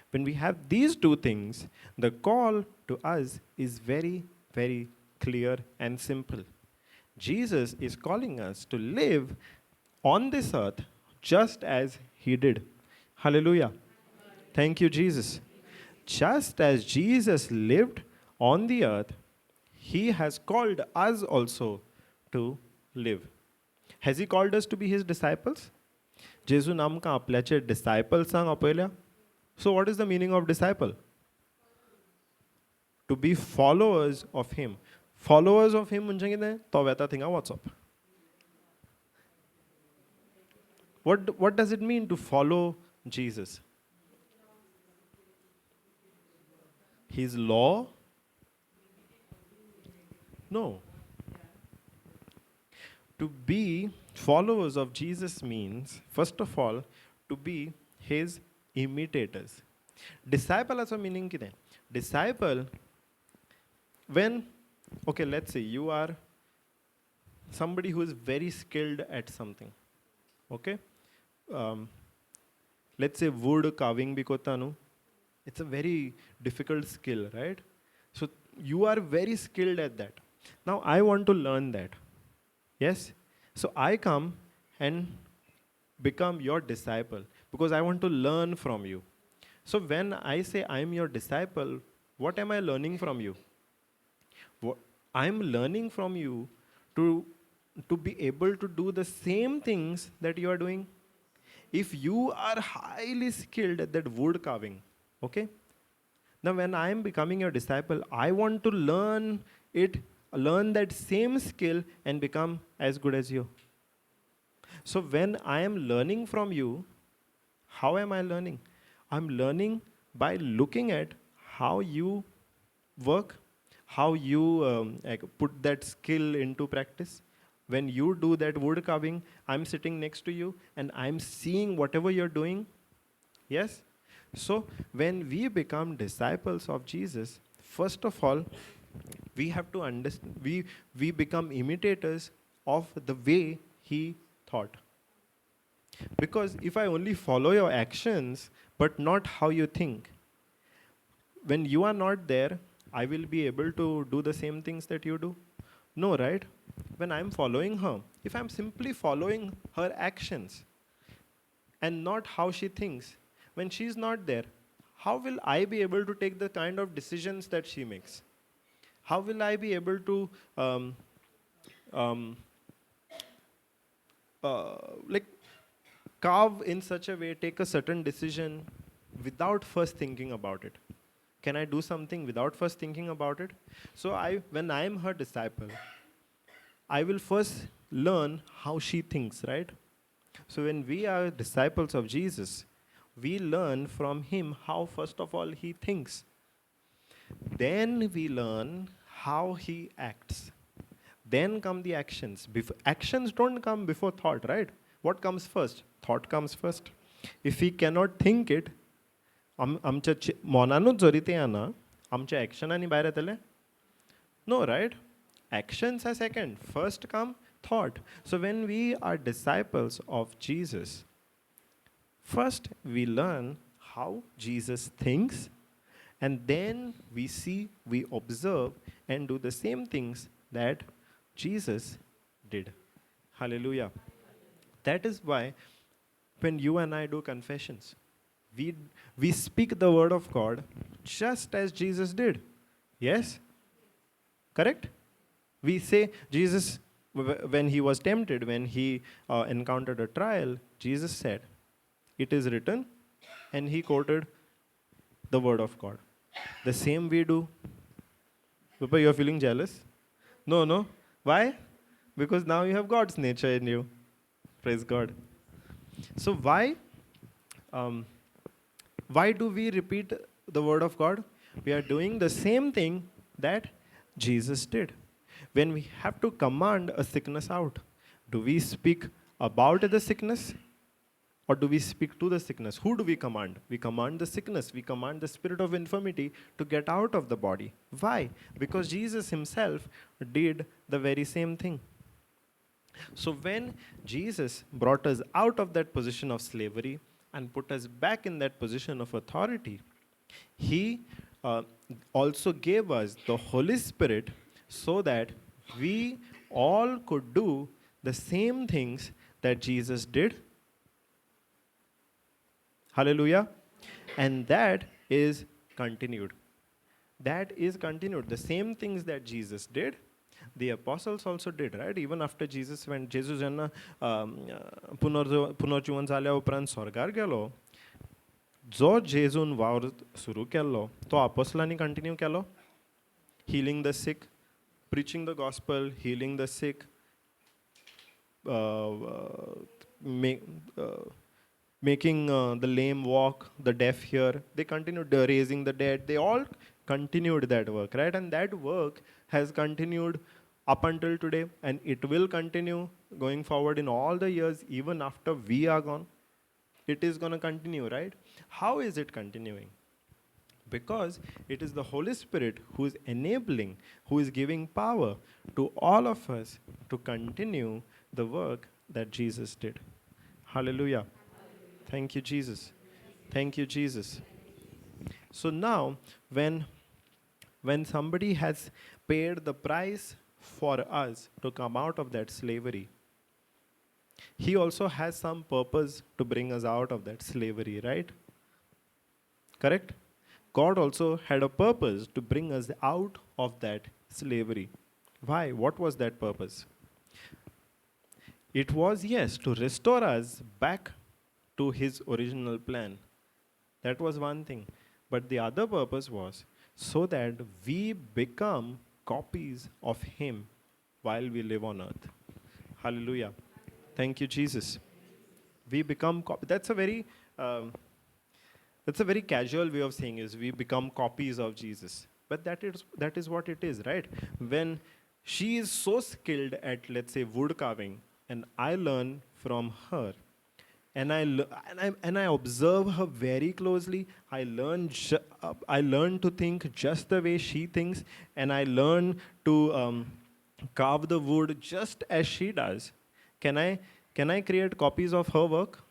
Speaker 1: When we have these two things, the call to us is very, very clear and simple. Jesus is calling us to live on this earth just as he did. Hallelujah. Thank you, Jesus. Just as Jesus lived on the earth, he has called us also to live. Has he called us to be his disciples? Jesu namka आपल्याचे disciples सांग आपयल्या. So what is the meaning of disciple? To be followers of him. Followers of him म्हणजे कितें? तो वेता थिंगा वचप. What does it mean to follow Jesus? His law? No. To be followers of Jesus means, first of all, to be his imitators. Disciple also meaning कितें? Disciple, when, okay, let's say you are somebody who is very skilled at something. Okay? Let's say wood carving bhi kota nu. It's a very difficult skill, right? So you are very skilled at that. Now I want to learn that. Yes? So I come and become your disciple because I want to learn from you. So when I say I'm your disciple, what am I learning from you? I'm learning from you to, to be able to do the same things that you are doing. If you are highly skilled at that wood carving, okay? Now, when I am becoming your disciple, I want to it, learn that same skill and become as good as you. So, when I am learning from you, how am I learning? I'm learning by looking at how you work, how you like put that skill into practice. When you do that wood carving, I'm sitting next to you and I'm seeing whatever you're doing. Yes? So, when we become disciples of Jesus, first of all, we have to understand, we become imitators of the way he thought. Because if I only follow your actions, but not how you think, when you are not there, I will be able to do the same things that you do? No, right? When I'm following her, if I'm simply following her actions and not how she thinks, when she's not there, how will I be able to take the kind of decisions that she makes? How will I be able to um, um, like carve in such a way, take a certain decision without first thinking about it? Can I do something without first thinking about it? So when I am her disciple, I will first learn how she thinks, right? So when we are disciples of Jesus, we learn from him how first of all he thinks. Then we learn how he acts. Then come the actions. Actions don't come before thought, right? What comes first? Thought comes first. If we cannot think it, आमच्या मोनानूच जरी तें येना आमच्या एक्शनांनी भायर येतलें no right actions are second. First come thought. So when we are disciples of Jesus, first we learn how Jesus thinks, and then we see, we observe, and do the same things that Jesus did. Hallelujah. That is why when you and I do confessions, we speak the word of God just as Jesus did. Yes? Correct? We say Jesus, when he was tempted, when he encountered a trial, Jesus said, "It is written," and he quoted the word of God. The same we do. Papa, you're feeling jealous? No, no. Why? Because now you have God's nature in you. Praise God. So um, why do we repeat the word of God? We are doing the same thing that Jesus did. When we have to command a sickness out, do we speak about the sickness or do we speak to the sickness? Who do we command? We command the sickness. We command the spirit of infirmity to get out of the body. Why? Because Jesus himself did the very same thing. So when Jesus brought us out of that position of slavery and put us back in that position of authority, he also gave us the Holy Spirit so that we all could do the same things that Jesus did. Hallelujah. And that is continued. That is continued. The same things that Jesus did, the apostles also did, right? Even after Jesus went, Jesus जेन्ना पुनर्जीवन जाल्या उपरांत स्वर्गार गेलो, जो जेजून वावर सुरू केल्लो तो अपोस्टलांनी कंटिन्यू केलो. Healing the sick, preaching the gospel, healing the sick, making the lame walk, the deaf hear. They continued raising the dead. They all continued that work, right? And that work has continued up until today, and it will continue going forward in all the years, even after we are gone. It is going to continue, right? How is it continuing? Because it is the Holy Spirit who is enabling, who is giving power to all of us to continue the work that Jesus did. Hallelujah. Thank you, Jesus. Thank you, Jesus. So now, when somebody has paid the price for us to come out of that slavery, He also has some purpose to bring us out of that slavery, right? Correct? God also had a purpose to bring us out of that slavery. Why? What was that purpose? It was, yes, to restore us back to His original plan. That was one thing. But the other purpose was so that we become copies of Him while we live on earth. Hallelujah. Thank you, Jesus. We become um, that's a very casual way of saying is we become copies of Jesus. But that is what it is, right? When she is so skilled at, let's say, wood carving, and I learn from her, and I observe her very closely. I learn to think just the way she thinks, and I learn to carve the wood just as she does. Can I create copies of her work?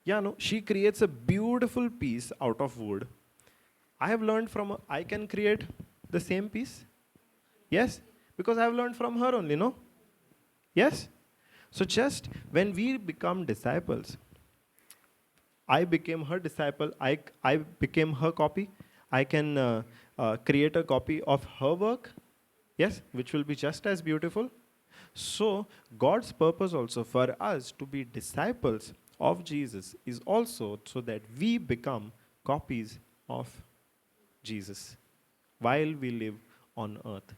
Speaker 1: Yeah, no. She creates a beautiful piece out of wood. I have learned from her. I can create the same piece. Yes, because I have learned from her only. No. Yes. So just when we become disciples, I became her disciple, I became her copy. I can create a copy of her work, yes, which will be just as beautiful. So God's purpose also for us to be disciples of Jesus is also so that we become copies of Jesus while we live on earth.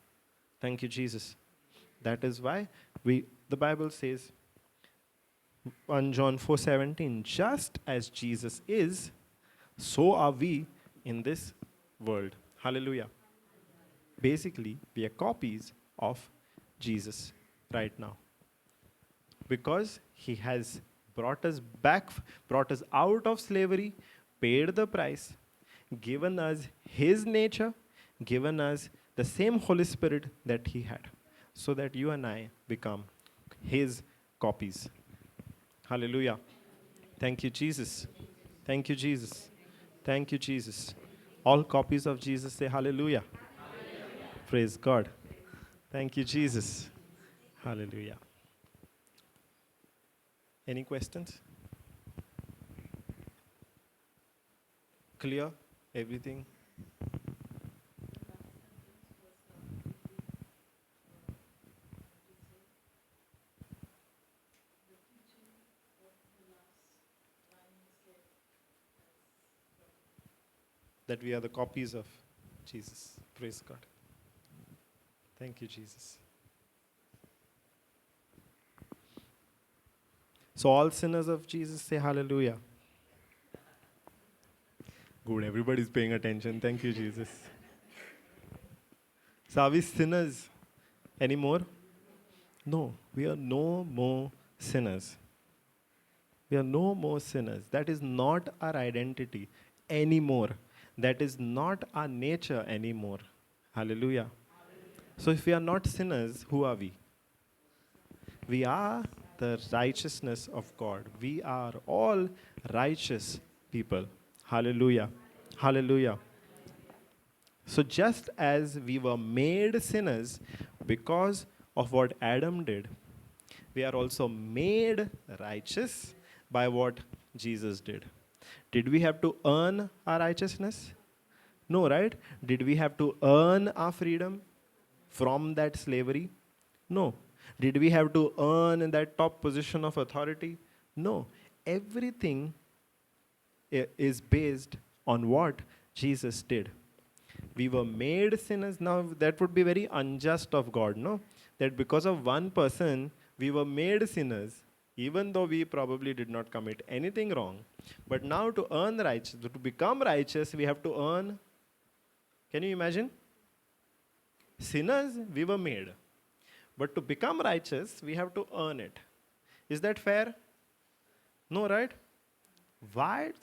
Speaker 1: Thank you, Jesus. That is why the Bible says 1 John 4:17, just as Jesus is, so are we in this world. Hallelujah. Basically, we are copies of Jesus right now. Because He has brought us back, brought us out of slavery, paid the price, given us His nature, given us the same Holy Spirit that He had, so that you and I become His copies. Hallelujah. Thank you, Jesus. Thank you, Jesus. Thank you, Jesus. All copies of Jesus say hallelujah. Praise God. Thank you, Jesus. Hallelujah. Any questions? Clear? Everything? That we are the copies of Jesus. Praise God. Thank you, Jesus. So all sinners of Jesus say hallelujah. Good, everybody's paying attention. Thank you, Jesus. So are we sinners anymore? No, we are no more sinners. We are no more sinners. That is not our identity anymore. That is not our nature anymore. Hallelujah. So if we are not sinners, who are we? We are the righteousness of God. We are all righteous people. Hallelujah. Hallelujah. So just as we were made sinners because of what Adam did, we are also made righteous by what Jesus did. Did we have to earn our righteousness? No, right? Did we have to earn our freedom from that slavery? No. Did we have to earn that top position of authority? No. Everything is based on what Jesus did. We were made sinners. Now, that would be very unjust of God, no? That because of one person, we were made sinners, even though we probably did not commit anything wrong. But now to earn righteous, to become righteous, we have to earn. Can you imagine? Sinners, we were made. But to become righteous, we have to earn it. Is that fair? No, right? वायट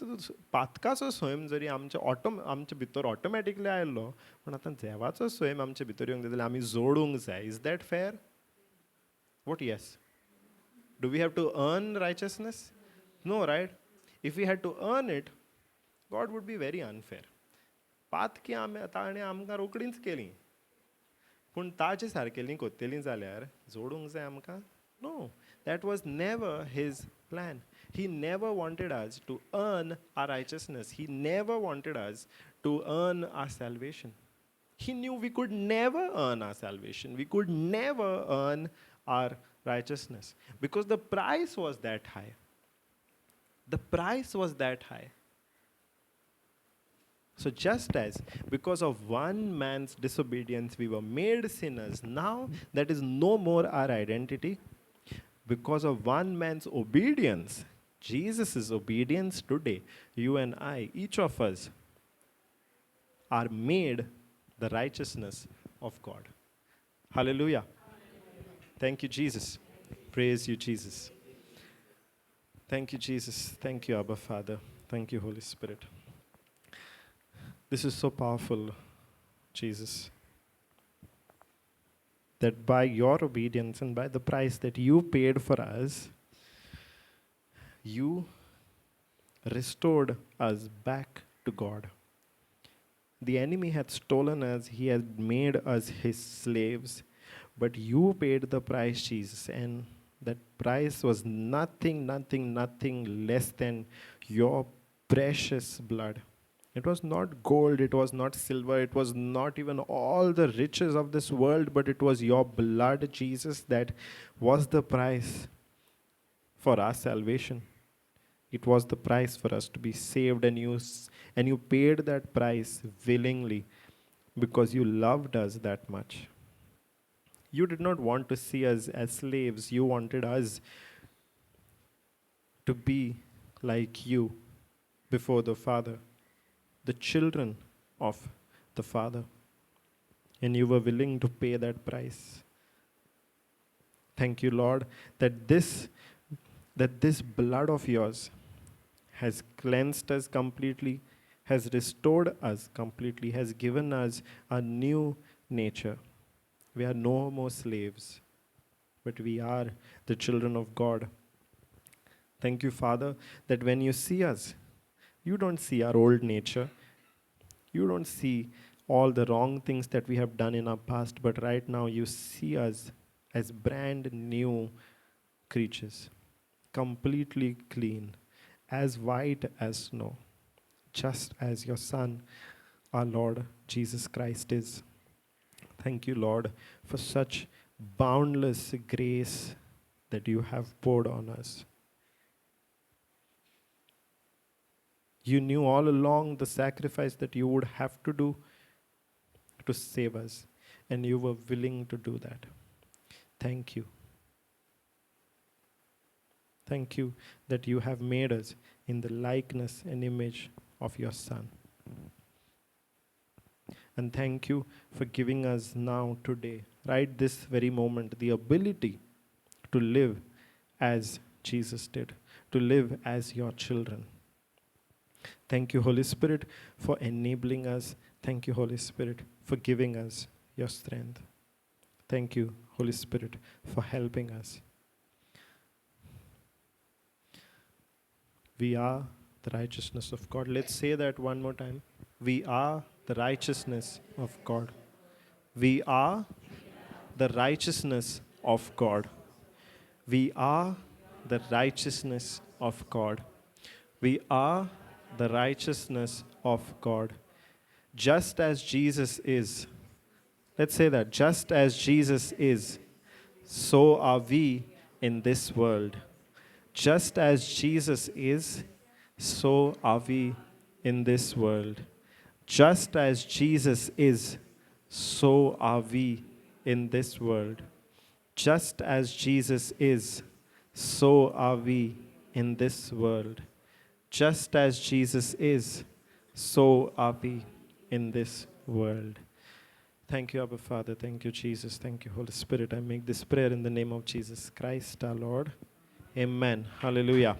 Speaker 1: पातकाचो स्वयं जरी आमच्या भितर automatically आयल्लो पण आतां देवाचो स्वयं आमच्या भितर येवंक जाय जाल्यार आमी जोडूंक जाय. Is that fair? What yes? Do we have to earn righteousness? No, right? If we had to earn it, God would be very unfair. पातकी ताणें आमकां रोकडींच केली. पूण ताजे सारकेलीं कोत्तेलीं जाल्यार जोडूंक जाय आमकां? No, that was never his plan. He never wanted us to earn our righteousness. He never wanted us to earn our salvation. He knew we could never earn our salvation. We could never earn our righteousness because the price was that high. The price was that high. So just as because of one man's disobedience we were made sinners, now that is no more our identity. Because of one man's obedience, Jesus' obedience today, you and I, each of us, are made the righteousness of God. Hallelujah. Thank you, Jesus. Praise you, Jesus. Thank you, Jesus. Thank you, Abba Father. Thank you, Holy Spirit. This is so powerful, Jesus, that by your obedience and by the price that you paid for us, you restored us back to God. The enemy had stolen us, he had made us his slaves, but you paid the price, Jesus, and that price was nothing less than your precious blood. It was not gold, it was not silver, it was not even all the riches of this world, but it was your blood, Jesus, that was the price for our salvation. It was the price for us to be saved, and you paid that price willingly because you loved us that much. You did not want to see us as slaves. You wanted us to be like you before the Father, the children of the Father. And you were willing to pay that price. Thank you, Lord, that this blood of yours has cleansed us completely, has restored us completely, has given us a new nature. We are no more slaves, but we are the children of God. Thank you, Father, that when you see us, you don't see our old nature. You don't see all the wrong things that we have done in our past, but right now you see us as brand new creatures, completely clean, as white as snow, just as your Son, our Lord Jesus Christ, is. Thank you, Lord, for such boundless grace that you have poured on us. You knew all along the sacrifice that you would have to do to save us, and you were willing to do that. Thank you. Thank you that you have made us in the likeness and image of your Son. And thank you for giving us now, today, right this very moment, the ability to live as Jesus did, to live as your children. Thank you, Holy Spirit, for enabling us. Thank you, Holy Spirit, for giving us your strength. Thank you, Holy Spirit, for helping us. We are the righteousness of God. Let's say that one more time. We are the righteousness of God. We are the righteousness of God. We are the righteousness of God. We are the righteousness of God. Just as Jesus is. Let's say that. Just as Jesus is, so are we in this world. Just as Jesus is, so are we in this world. Just as Jesus is, so are we in this world. Just as Jesus is, so are we in this world. Just as Jesus is, so are we in this world. Thank you, Abba Father. Thank you, Jesus. Thank you, Holy Spirit. I make this prayer in the name of Jesus Christ, our Lord. Amen. Hallelujah.